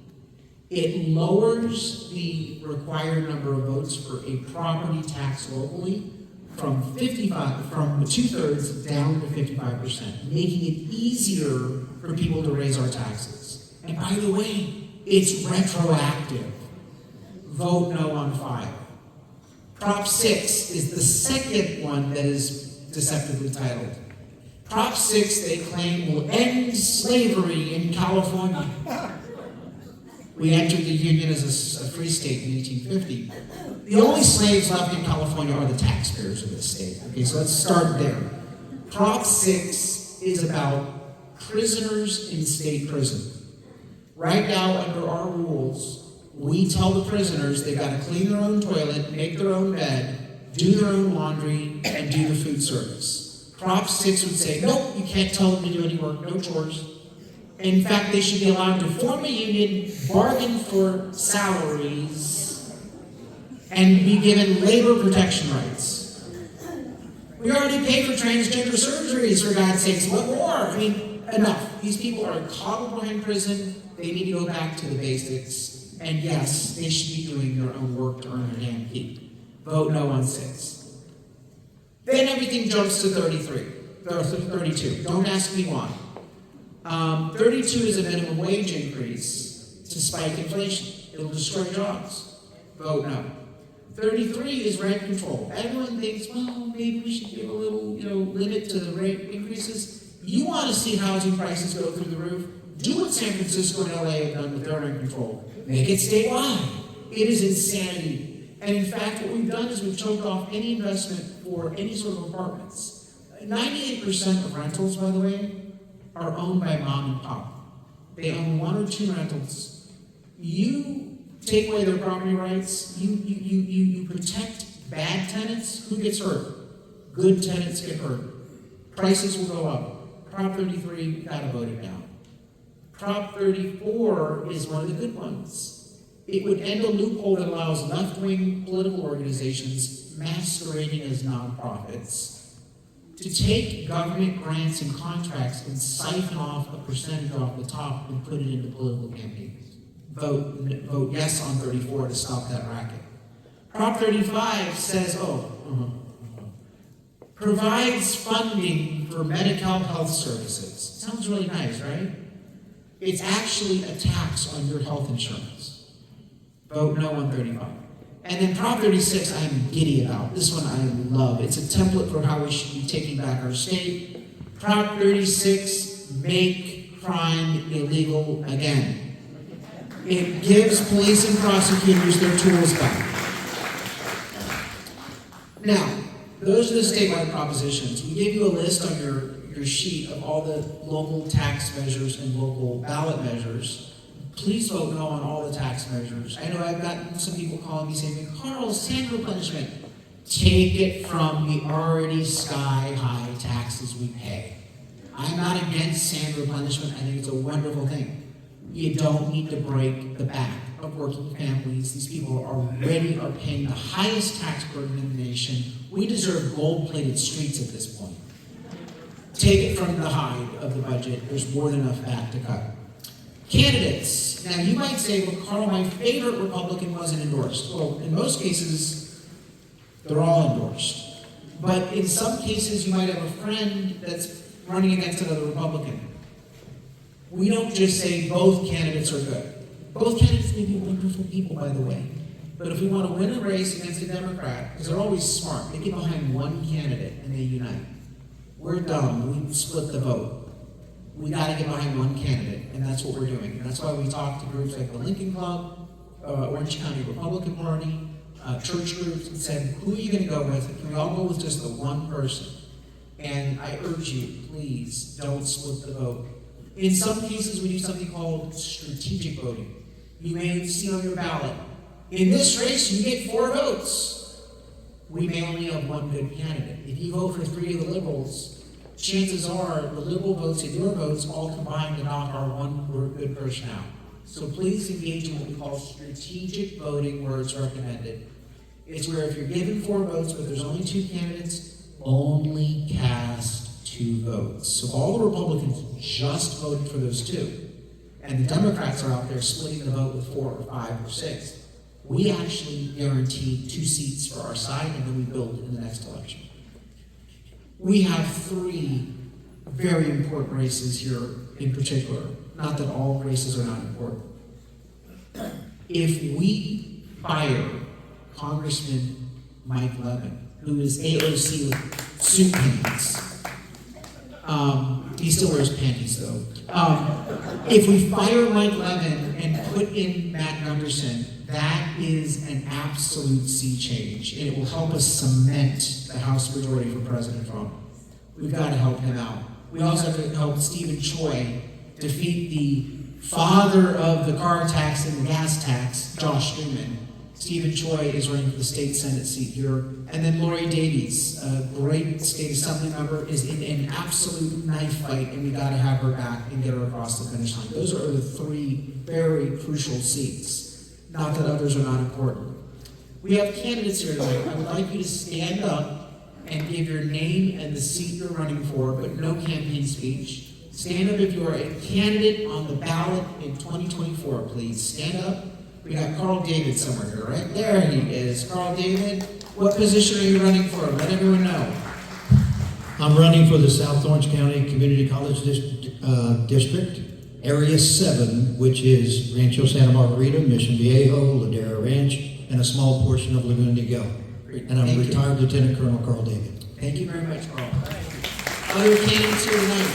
It lowers the required number of votes for a property tax locally from 2/3 down to 55%, making it easier for people to raise our taxes. And by the way, it's retroactive. Vote no on 5. Prop 6 is the second one that is deceptively titled. Prop 6, they claim, will end slavery in California. We entered the Union as a free state in 1850. The only slaves left in California are the taxpayers of this state. Okay, so let's start there. Prop 6 is about prisoners in state prison. Right now, under our rules, we tell the prisoners they've got to clean their own toilet, make their own bed, do their own laundry, and do the food service. Prop 6 would say, nope, you can't tell them to do any work, no chores. In fact, they should be allowed to form a union, bargain for salaries, and be given labor protection rights. We already pay for transgender surgeries, for God's sakes. What more? I mean, enough. These people are coddled behind prison. They need to go back to the basics. And yes, they should be doing their own work to earn their damn keep. Vote no on 6. Then everything jumps to 32. Don't ask me why. 32 is a minimum wage increase to spike inflation. It'll destroy jobs. Vote no. 33 is rent control. Everyone thinks, well, maybe we should give a little, limit to the rate increases. You want to see housing prices go through the roof? Do what San Francisco and LA have done with their rent control. Make it statewide. It is insanity. And in fact, what we've done is we've choked off any investment for any sort of apartments. 98% of rentals, by the way, are owned by mom and pop. They own 1 or 2 rentals. You take away their property rights, you protect bad tenants. Who gets hurt? Good tenants get hurt. Prices will go up. Prop 33, you gotta vote it down. Prop 34 is one of the good ones. It would end a loophole that allows left-wing political organizations masquerading as nonprofits to take government grants and contracts and siphon off a percentage off the top and put it into political campaigns. Vote yes on 34 to stop that racket. Prop 35 says, provides funding for Medi-Cal health services. Sounds really nice, right? It's actually a tax on your health insurance. Vote no on 35. And then Prop 36, I'm giddy about. This one I love. It's a template for how we should be taking back our state. Prop 36, make crime illegal again. It gives police and prosecutors their tools back. Now, those are the statewide propositions. We give you a list on your sheet of all the local tax measures and local ballot measures. Please vote no on all the tax measures. I know I've gotten some people calling me saying, Carl, sand replenishment. Take it from the already sky-high taxes we pay. I'm not against sand replenishment. I think it's a wonderful thing. You don't need to break the back of working families. These people already are paying the highest tax burden in the nation. We deserve gold-plated streets at this point. Take it from the hide of the budget. There's more than enough back to cut. Candidates. Now, you might say, well, Carl, my favorite Republican wasn't endorsed. Well, in most cases, they're all endorsed. But in some cases, you might have a friend that's running against another Republican. We don't just say both candidates are good. Both candidates may be wonderful people, by the way. But if we want to win a race against a Democrat, because they're always smart, they get behind one candidate and they unite. We're dumb. We split the vote. We got to get behind one candidate, and that's what we're doing. And that's why we talk to groups like the Lincoln Club, Orange County Republican Party, church groups, and said, who are you going to go with? Can we all go with just the one person? And I urge you, please, don't split the vote. In some cases, we do something called strategic voting. You may see on your ballot, in this race, you get 4 votes. We may only have one good candidate. If you vote for 3 of the liberals, chances are the liberal votes and your votes all combine to knock our one good person out. So please engage in what we call strategic voting where it's recommended. It's where if you're given 4 votes, but there's only 2 candidates, only cast 2 votes. So all the Republicans just voted for those 2. And the Democrats are out there splitting the vote with 4 or 5 or 6. We actually guarantee 2 seats for our side, and then we build in the next election. We have 3 very important races here in particular. Not that all races are not important. If we fire Congressman Mike Levin, who is AOC with suit pants, he still wears panties though. If we fire Mike Levin and put in Matt Gunderson, that is an absolute sea change, and it will help us cement the House majority for President Trump. We've got to help him out. We also have to help Stephen Choi defeat the father of the car tax and the gas tax, Josh Newman. Stephen Choi is running for the state Senate seat here. And then Lori Davies, a great state assembly member, is in an absolute knife fight, and we got to have her back and get her across the finish line. Those are the 3 very crucial seats. Not that others are not important. We have candidates here tonight. I would like you to stand up and give your name and the seat you're running for, but no campaign speech. Stand up if you are a candidate on the ballot in 2024, please. Stand up. We got Carl David somewhere here, right? There he is. Carl David, what position are you running for? Let everyone know. I'm running for the South Orange County Community College District, Area 7, which is Rancho Santa Margarita, Mission Viejo, Ladera Ranch, and a small portion of Laguna, Niguel. And I'm retired Lieutenant Colonel Carl David. Thank you very much, Carl. Other candidates here tonight.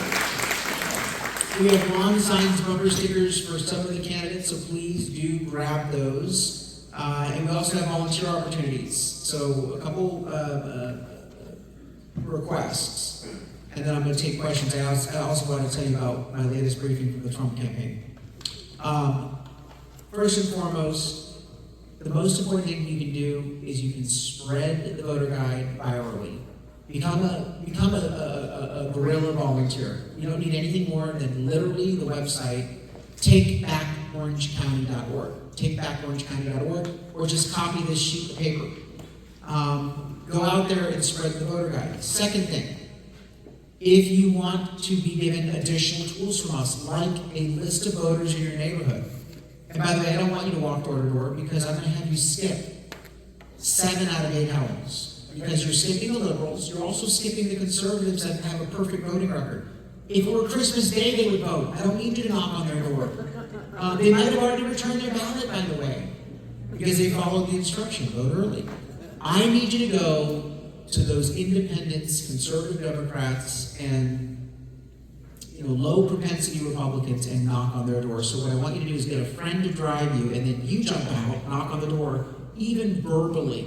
We have lawn signs, bumper stickers for some of the candidates, so please do grab those. And we also have volunteer opportunities. So a couple requests, and then I'm going to take questions. I also want to tell you about my latest briefing from the Trump campaign. First and foremost, the most important thing you can do is you can spread the voter guide virally. Become a guerrilla volunteer. You don't need anything more than literally the website takebackorangecounty.org. Takebackorangecounty.org, or just copy this sheet of paper. Go out there and spread the voter guide. Second thing, if you want to be given additional tools from us, like a list of voters in your neighborhood. And by the way, I don't want you to walk door to door because I'm going to have you skip 7 out of 8 houses. Because you're skipping the liberals, you're also skipping the conservatives that have a perfect voting record. If it were Christmas Day, they would vote. I don't need you to knock on their door. They might have already returned their ballot, by the way, because they followed the instruction, vote early. I need you to go to those independents, conservative Democrats, and low propensity Republicans and knock on their door. So what I want you to do is get a friend to drive you, and then you jump out, knock on the door, even verbally.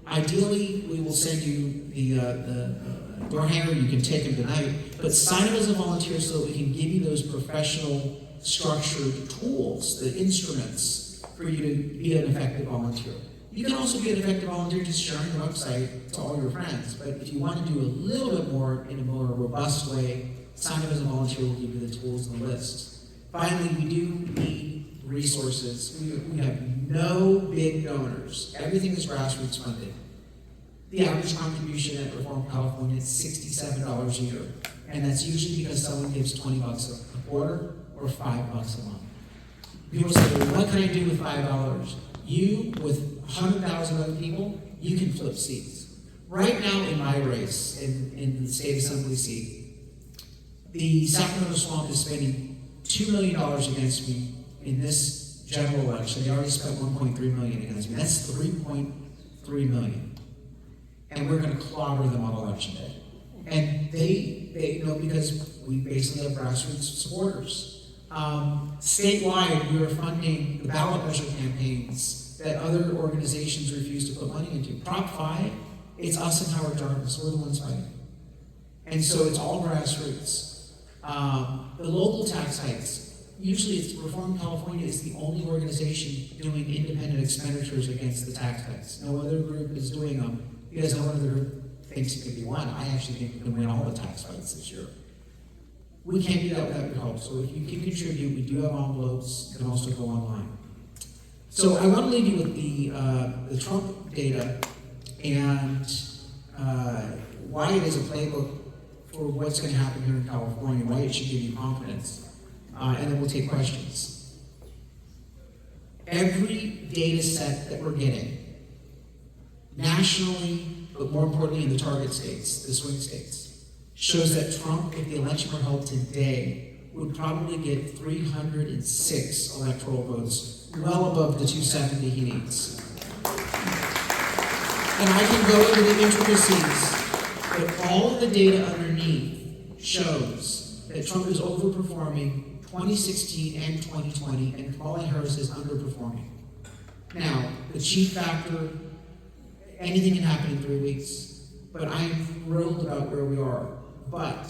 Ideally, we will send you the door hanger. You can take them tonight, but sign up as a volunteer so that we can give you those professional, structured tools, the instruments for you to be an effective volunteer. You can also be an effective volunteer just sharing the website to all your friends, but if you want to do a little bit more in a more robust way, sign up as a volunteer. We'll give you the tools and the list. Finally, we do need resources. We have no big donors. Everything is grassroots funded. The average contribution at Reform California is $67 a year, and that's usually because someone gives $20 a quarter or $5 a month. People say, well, what can I do with $5? You, with 100,000 other people, you can flip seats. Right now in my race, in the state assembly seat, the Sacramento Swamp is spending $2 million against me in this general election. They already spent $1.3 million against me. That's $3.3 million. And we're going to clobber them on election day. And they because we basically have grassroots supporters. Statewide, we are funding the ballot measure campaigns that other organizations refuse to put money into. Prop 5, it's us and Howard Jarvis. We're the ones fighting. And so it's all grassroots. The local tax hikes, usually it's Reform California is the only organization doing independent expenditures against the tax hikes. No other group is doing them because no other group thinks it could be won. I actually think we can win all the tax fights this year. We can't do that without your help. So if you can contribute, we do have envelopes. You can also go online. So I want to leave you with the Trump data and why it is a playbook for what's going to happen here in California, why it should give you confidence. And then we'll take questions. Every data set that we're getting, nationally, but more importantly in the target states, the swing states, shows that Trump, if the election were held today, would probably get 306 electoral votes, well above the 270 he needs. And I can go into the intricacies, but all of the data underneath shows that Trump is overperforming 2016 and 2020, and Kamala Harris is underperforming. Now, the chief factor, anything can happen in 3 weeks, but I am thrilled about where we are. But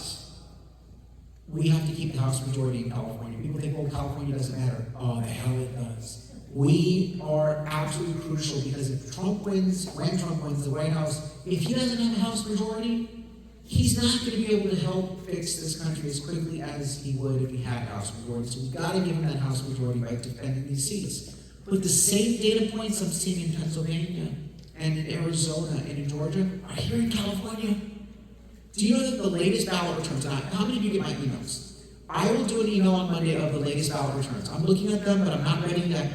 we have to keep the House majority in California. People think, well, California doesn't matter. Oh, the hell it does. We are absolutely crucial because if Trump wins, when Trump wins the White House, if he doesn't have a House majority, he's not going to be able to help fix this country as quickly as he would if he had a House majority. So we've got to give him that House majority by defending these seats. But the same data points I'm seeing in Pennsylvania and in Arizona and in Georgia are here in California. Do you know that the latest ballot returns, and how many of you get my emails? I will do an email on Monday of the latest ballot returns. I'm looking at them, but I'm not ready to,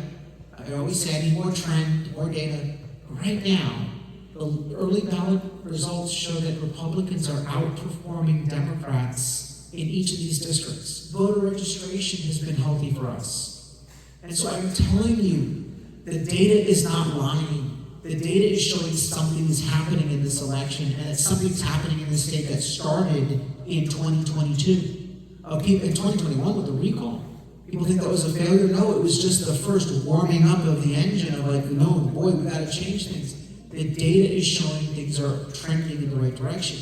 I always say I need more trend, more data. Right now, the early ballot results show that Republicans are outperforming Democrats in each of these districts. Voter registration has been healthy for us. And so I'm telling you, the data is not lying. The data is showing something is happening in this election, and it's something's happening in this state that started in 2022. In 2021 with the recall. People think that was a failure. No, it was just the first warming up of the engine of like, no, boy, we got to change things. The data is showing things are trending in the right direction.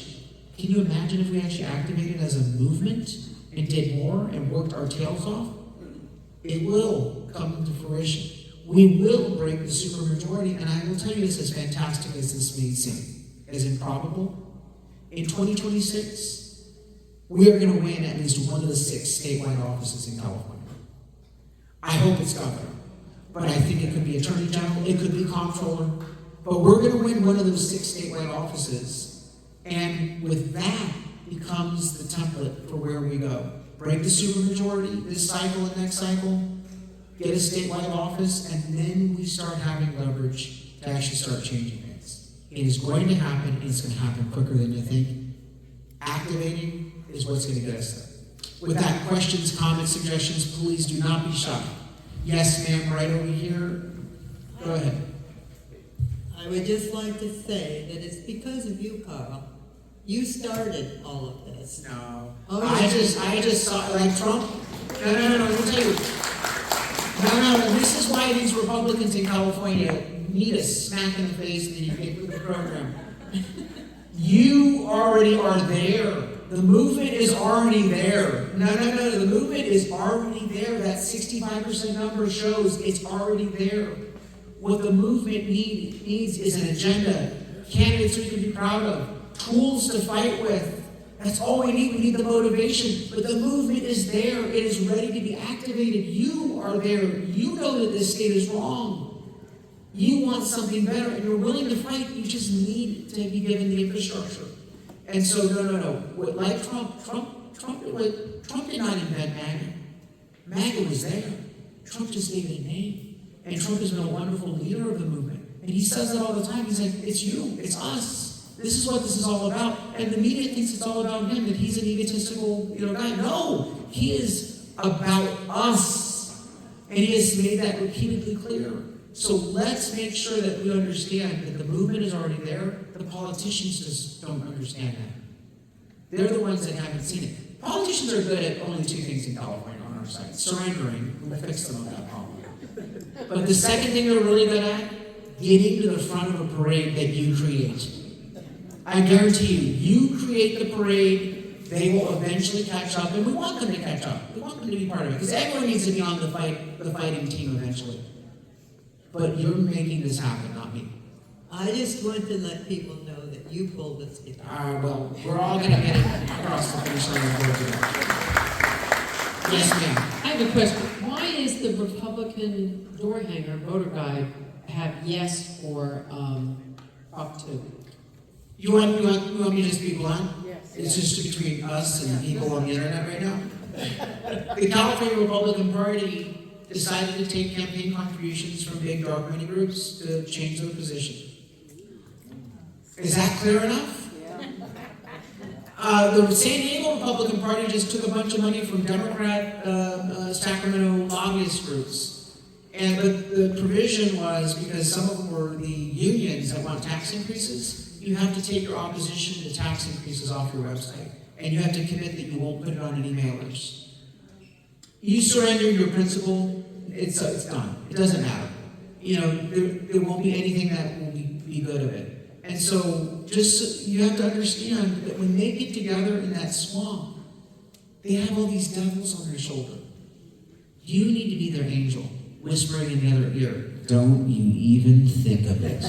Can you imagine if we actually activated as a movement and did more and worked our tails off? It will come to fruition. We will break the supermajority, and I will tell you this, as fantastic as this may seem, as improbable, in 2026, we are going to win at least one of the 6 statewide offices in California. I hope it's governor, but I think it could be attorney general, it could be comptroller, but we're going to win one of those 6 statewide offices, and with that becomes the template for where we go. Break the supermajority this cycle and next cycle, get a statewide office, and then we start having leverage to actually start changing things. It is going to happen, and it's going to happen quicker than you think. Activating is what's going to get us there. With that, questions, comments, suggestions, please do not be shy. Yes, ma'am, right over here. Go ahead. I would just like to say that it's because of you, Carl, You started all of this. No. Oh, I just saw, like Trump. No, let me tell you. No, this is why these Republicans in California need a smack in the face and then you get with the program. You already are there. The movement is already there. No, the movement is already there. That 65% number shows it's already there. What the movement needs is an agenda, candidates we can be proud of, tools to fight with. That's all we need. We need the motivation. But the movement is there. It is ready to be activated. You are there. You know that this state is wrong. You want something better, and you're willing to fight. You just need to be given the infrastructure. And so, no. Like Trump did not invent MAGA. MAGA was there. Trump just gave it a name. And Trump has been a wonderful leader of the movement. And he says it all the time. He's like, it's you, it's us. This is what this is all about. And the media thinks it's all about him, that he's an egotistical, guy. No, he is about us. And he has made that repeatedly clear. So let's make sure that we understand that the movement is already there. The politicians just don't understand that. They're the ones that haven't seen it. Politicians are good at only two things in California on our side. Surrendering, we'll fix them on that problem. But the second thing they're really good at, getting to the front of a parade that you create. I guarantee you create the parade, they will eventually catch up, and we want them to catch up. We want them to be part of it, because everyone needs to be on the fighting team eventually. But you're making this happen, not me. I just want to let people know that you pulled this together. Well, we're all going to get it across the finish line and go together. Yes, ma'am. I have a question. Why is the Republican door hanger voter guide have yes or Prop 2? You want me to just be blunt? Yes. It's just between us and people on the internet right now. The California Republican Party decided to take campaign contributions from big dark money groups to change their position. Is that clear enough? The San Diego Republican Party just took a bunch of money from Democrat Sacramento lobbyist groups. And the provision was, because some of them were the unions that want tax increases, you have to take your opposition to tax increases off your website. And you have to commit that you won't put it on any mailers. You surrender your principle, it's done. It doesn't matter. There won't be anything that will be good of it. And so, you have to understand that when they get together in that swamp, they have all these devils on their shoulder. You need to be their angel, whispering in the other ear, don't you even think of it.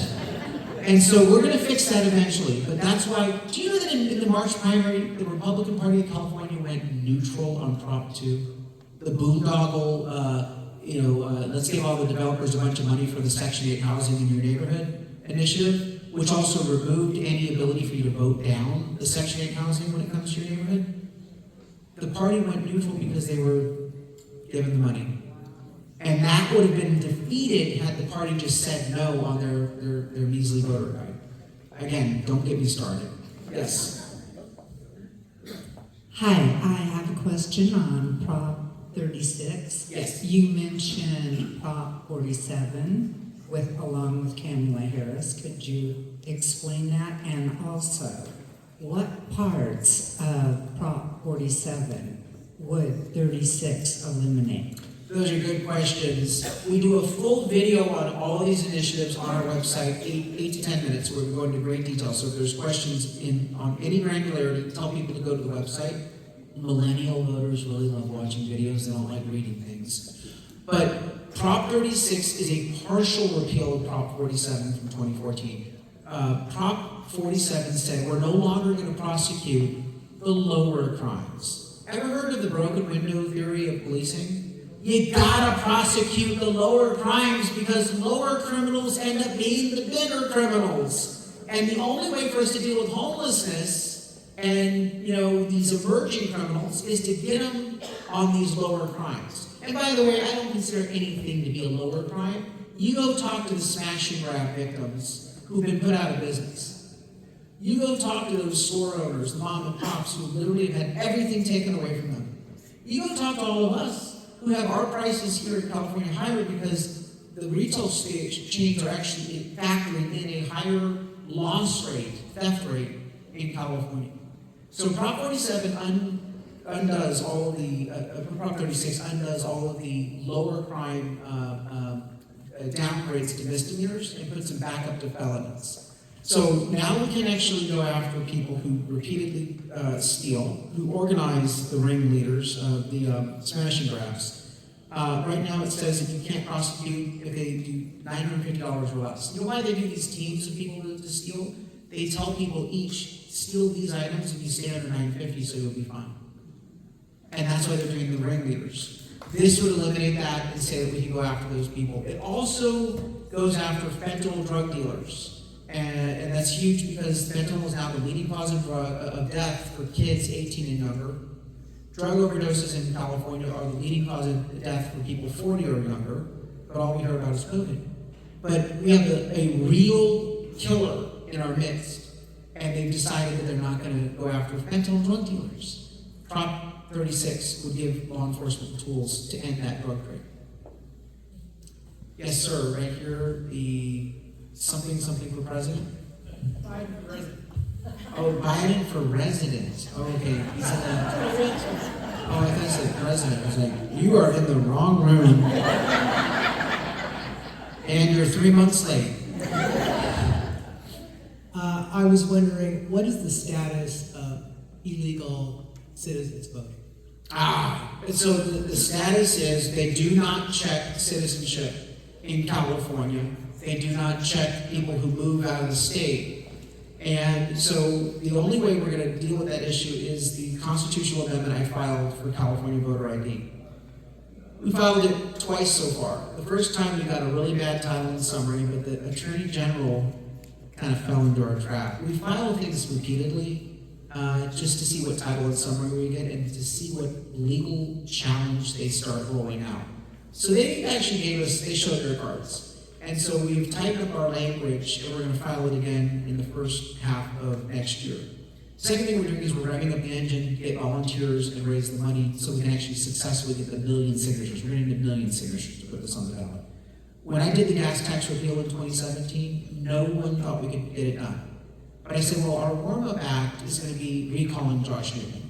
And so we're going to fix that eventually, but that's why, do you know that in the March primary, the Republican Party of California went neutral on Prop 2? The boondoggle, let's give all the developers a bunch of money for the Section 8 housing in your neighborhood initiative, which also removed any ability for you to vote down the Section 8 housing when it comes to your neighborhood. The party went neutral because they were given the money. And that would have been defeated had the party just said no on their measly voter guide. Again, don't get me started. Yes. Hi, I have a question on Prop 36. Yes. You mentioned Prop 47 along with Kamala Harris. Could you explain that? And also, what parts of Prop 47 would 36 eliminate? Those are good questions. We do a full video on all these initiatives on our website, 8 to 10 minutes, where we go into great detail. So if there's questions on any granularity, tell people to go to the website. Millennial voters really love watching videos. They don't like reading things. But Prop 36 is a partial repeal of Prop 47 from 2014. Prop 47 said we're no longer going to prosecute the lower crimes. Ever heard of the broken window theory of policing? You gotta prosecute the lower crimes because lower criminals end up being the bigger criminals. And the only way for us to deal with homelessness and these emerging criminals is to get them on these lower crimes. And by the way, I don't consider anything to be a lower crime. You go talk to the smash and grab victims who've been put out of business. You go talk to those store owners, the mom and pops who literally have had everything taken away from them. You go talk to all of us who have our prices here in California higher because the retail chains are actually factoring in a higher loss rate, theft rate, in California. So Prop 47 undoes all of the, Prop 36 undoes all of the lower crime downgrades to misdemeanors and puts them back up to felonies. So now we can actually go after people who repeatedly steal, who organize the ringleaders of the smash and grabs. Right now it says that you can't prosecute if they do $950 or less. You know why they do these teams of people to steal? They tell people each steal these items and you stay under $950, so you'll be fine. And that's why they're doing the ringleaders. This would eliminate that and say that we can go after those people. It also goes after fentanyl drug dealers. And that's huge because fentanyl is now the leading cause of death for kids 18 and younger. Drug overdoses in California are the leading cause of death for people 40 or younger, but all we heard about is COVID. But we have a real killer in our midst, and they've decided that they're not going to go after fentanyl drug dealers. Prop 36 would give law enforcement the tools to end that drug trade. Yes, sir, right here, the something for president? Biden for president. Oh, Biden for resident. Oh, okay. He's in the, oh, I thought you said president. I was like, you are in the wrong room. And you're 3 months late. I was wondering, what is the status of illegal citizens voting? So the status is they do not check citizenship in California. They do not check people who move out of the state. And so the only way we're going to deal with that issue is the constitutional amendment I filed for California voter ID. We filed it twice so far. The first time we got a really bad title and summary, but the Attorney General kind of fell into our trap. We file things repeatedly just to see what title and summary we get and to see what legal challenge they start rolling out. So they actually they showed their cards. And so we've tightened up our language and we're going to file it again in the first half of next year. Second thing we're doing is we're revving up the engine, get volunteers, and raise the money so we can actually successfully get the 1 million signatures. We're going to need 1 million signatures to put this on the ballot. When I did the gas tax repeal in 2017, no one thought we could get it done. But I said, well, our warm-up act is going to be recalling Josh Newman.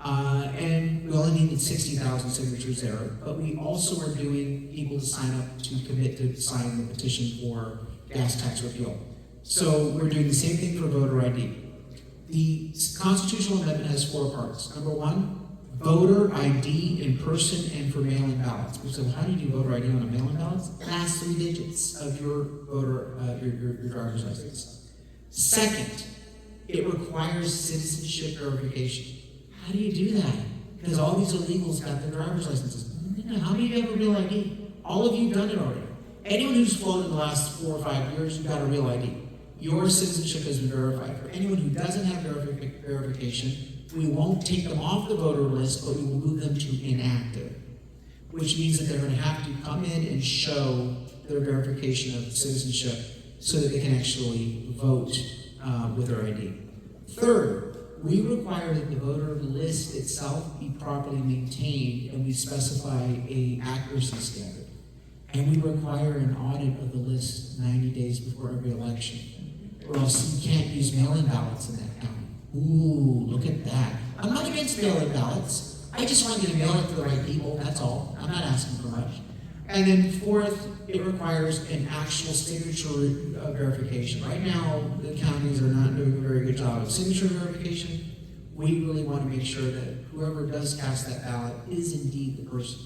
And we only needed 60,000 signatures there, but we also are doing people to sign up to commit to sign the petition for gas tax repeal. So we're doing the same thing for voter ID. The constitutional amendment has 4 parts. Number 1, voter ID in person and for mail-in ballots. So how do you do voter ID on a mail-in ballot? Last 3 digits of your voter, your driver's license. Second, it requires citizenship verification. How do you do that? Because all these illegals got their driver's licenses. How many of you have a real ID? All of you have done it already. Anyone who's flown in the last 4 or 5 years, you got a real ID. Your citizenship has been verified. For anyone who doesn't have verification, we won't take them off the voter list, but we will move them to inactive, which means that they're going to have to come in and show their verification of citizenship so that they can actually vote with their ID. Third, we require that the voter list itself be properly maintained, and we specify an accuracy standard. And we require an audit of the list 90 days before every election, or else you can't use mail-in ballots in that county. Ooh, look at that. I'm not against mail-in ballots. I just want you to mail it to the right people, that's all. I'm not asking for much. And then fourth, it requires an actual signature verification. Right now, the counties are not doing a very good job of signature verification. We really want to make sure that whoever does cast that ballot is indeed the person.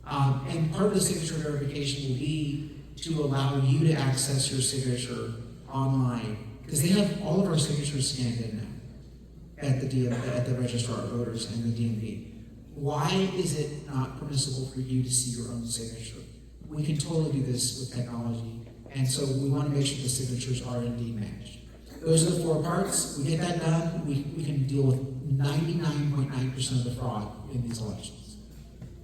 And part of the signature verification will be to allow you to access your signature online, because they have all of our signatures scanned in now at the Registrar of Voters and the DMV. Why is it not permissible for you to see your own signature? We can totally do this with technology, and so we want to make sure the signatures are indeed matched. Those are the 4 parts. We get that done, we can deal with 99.9% of the fraud in these elections.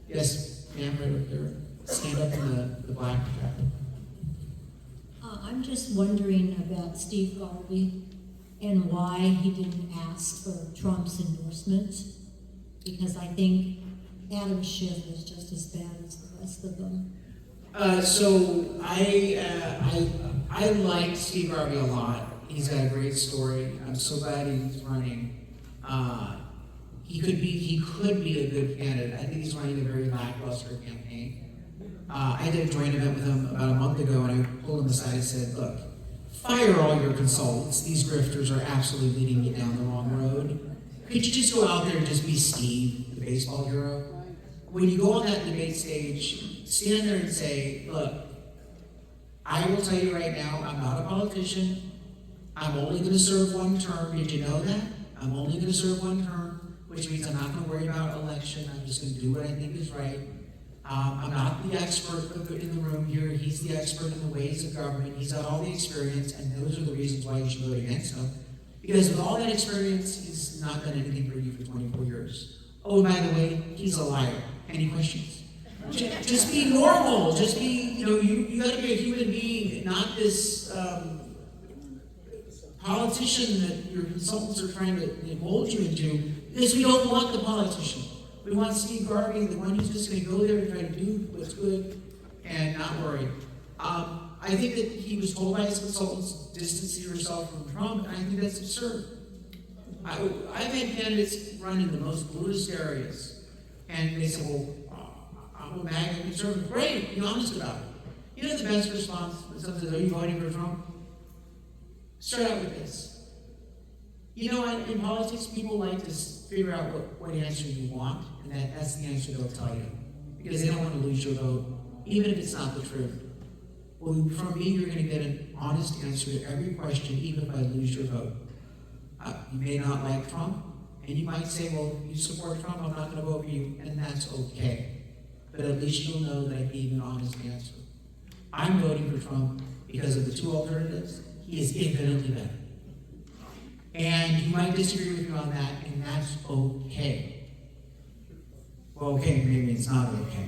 Yes, ma'am, right up there. Stand up in the black jacket. I'm just wondering about Steve Garvey and why he didn't ask for Trump's endorsement, because I think Adam Schiff is just as bad as the rest of them. So I like Steve Garvey a lot. He's got a great story. I'm so glad he's running. He could be a good candidate. I think he's running a very lackluster campaign. I did a joint event with him about a month ago, and I pulled him aside and said, look, fire all your consultants. These grifters are absolutely leading you down the wrong road. Could you just go out there and just be Steve, the baseball hero? When you go on that debate stage, stand there and say, look, I will tell you right now, I'm not a politician. I'm only going to serve one term. Did you know that? I'm only going to serve one term, which means I'm not going to worry about election. I'm just going to do what I think is right. I'm not the expert in the room here. He's the expert in the ways of government. He's got all the experience, and those are the reasons why you should vote against him. Because with all that experience, he's not done anything for you for 24 years. Oh, by the way, he's a liar. Any questions? Just be normal. Just be, you got to be a human being, not this politician that your consultants are trying to mold you into. Because we don't want the politician. We want Steve Garvey, the one who's just going to go there and try to do what's good and not worry. I think that he was told by his consultants, distance yourself from Trump, and I think that's absurd. I've had candidates run in the most bluest areas, and they say, well, I'm a MAGA conservative. Great, be honest about it. You know the best response when someone says, are you voting for Trump? Start out with this. In politics, people like to figure out what answer you want, and that's the answer they'll tell you. Because they don't want to lose your vote, even if it's not the truth. Well, from me, you're going to get an honest answer to every question, even if I lose your vote. You may not like Trump, and you might say, well, you support Trump, I'm not going to vote for you, and that's okay. But at least you'll know that I gave you an honest answer. I'm voting for Trump because of the two alternatives. He is infinitely better. And you might disagree with me on that, and that's okay. Well, okay, maybe it's not okay.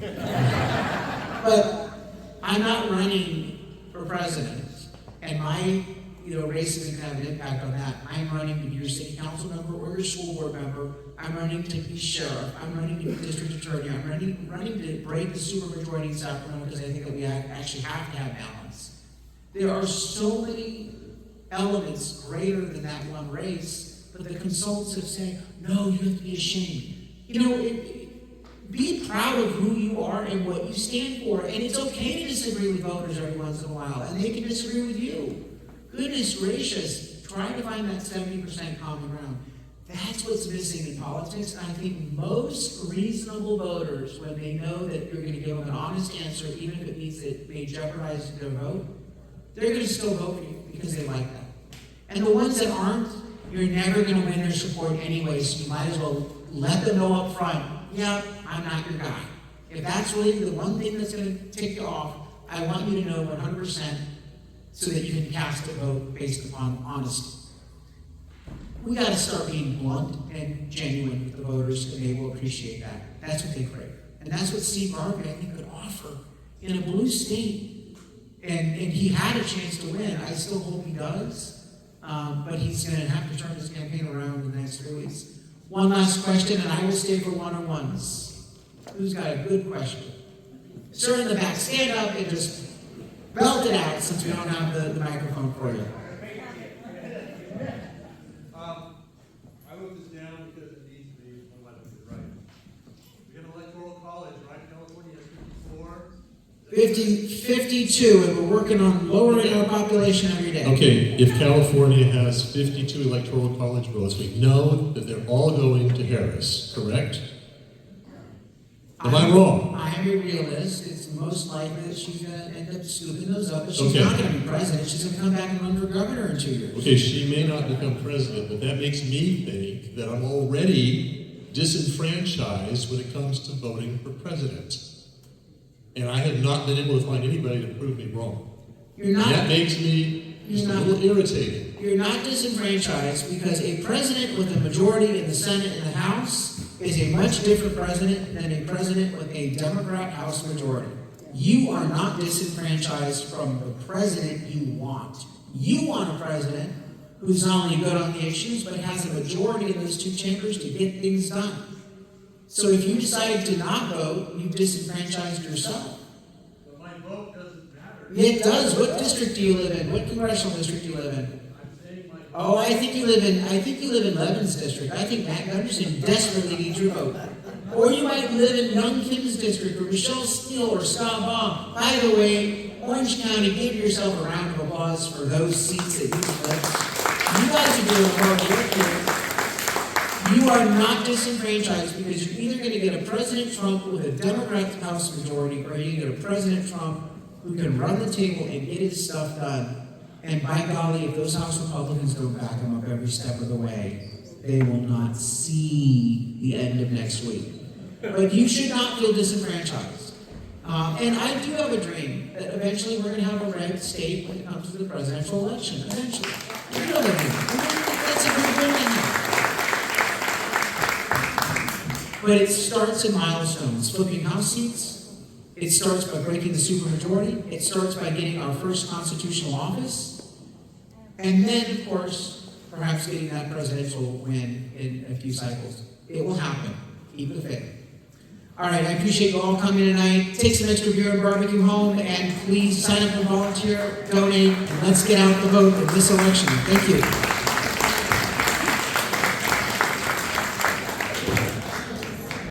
But I'm not running for president, and my race isn't going to have an impact on that. I'm running to be your city council member or your school board member. I'm running to be sheriff. I'm running to be district attorney. I'm running to break the supermajority in Sacramento because I think that we actually have to have balance. There are so many elements greater than that one race, but the consultants have said, no, you have to be ashamed. Be proud of who you are and what you stand for, and it's okay to disagree with voters every once in a while, and they can disagree with you. Goodness gracious, try to find that 70% common ground. That's what's missing in politics, and I think most reasonable voters, when they know that you're going to give them an honest answer, even if it means that it may jeopardize their vote, they're going to still vote for you because they like that. And the ones that aren't, you're never going to win their support anyway, so you might as well let them know up front, yeah, I'm not your guy. If that's really the one thing that's going to tick you off, I want you to know 100% so that you can cast a vote based upon honesty. We got to start being blunt and genuine with the voters, and they will appreciate that. That's what they crave. And that's what Steve Barbeque, I think, could offer in a blue state. And he had a chance to win. I still hope he does. But he's going to have to turn his campaign around in the next 3 weeks. One last question, and I will stay for one-on-ones. Who's got a good question? Sir in the back, stand up and just belt it out since we don't have the microphone for you. I wrote this down because it needs to be right. We have an electoral college, right? California has 54. 52, and we're working on lowering our population every day. Okay, if California has 52 electoral college votes, we know that they're all going to Harris, correct? Am I wrong? I'm a realist. It's most likely that she's going to end up scooping those up, but she's Okay. not going to be president. She's going to come back and run for governor in 2 years. Okay, she may not become president, but that makes me think that I'm already disenfranchised when it comes to voting for president. And I have not been able to find anybody to prove me wrong. You're not. That makes me just a little irritated. You're not disenfranchised because a president with a majority in the Senate and the House is a much different president than a president with a Democrat House majority. You are not disenfranchised from the president you want. You want a president who's not only good on the issues, but has a majority in those two chambers to get things done. So if you decide to not vote, you've disenfranchised yourself. But my vote doesn't matter. It does. What district do you live in? What congressional district do you live in? I'm saying Oh, I think you live in Levin's district. I think Matt Gunderson desperately needs your vote. Or you might live in Young Kim's district, or Michelle Steele, or Scott Baum. By the way, Orange County, give yourself a round of applause for those seats that you flipped. You guys are doing hard work here. You are not disenfranchised because you're either going to get a President Trump with a Democratic House majority, or you get a President Trump who can run the table and get his stuff done. And by golly, if those House Republicans don't back him up every step of the way, they will not see the end of next week. But you should not feel disenfranchised. And I do have a dream that eventually we're going to have a red state when it comes to the presidential election. Eventually. I do have a dream. That's a good dream to have. But it starts in milestones. Flipping House seats. It starts by breaking the supermajority. It starts by getting our first constitutional office. And then, of course, perhaps getting that presidential win in a few cycles. It will happen. Keep the faith. All right, I appreciate you all coming tonight. Take some extra beer and barbecue home, and please sign up and volunteer, donate, and let's get out the vote in this election. Thank you.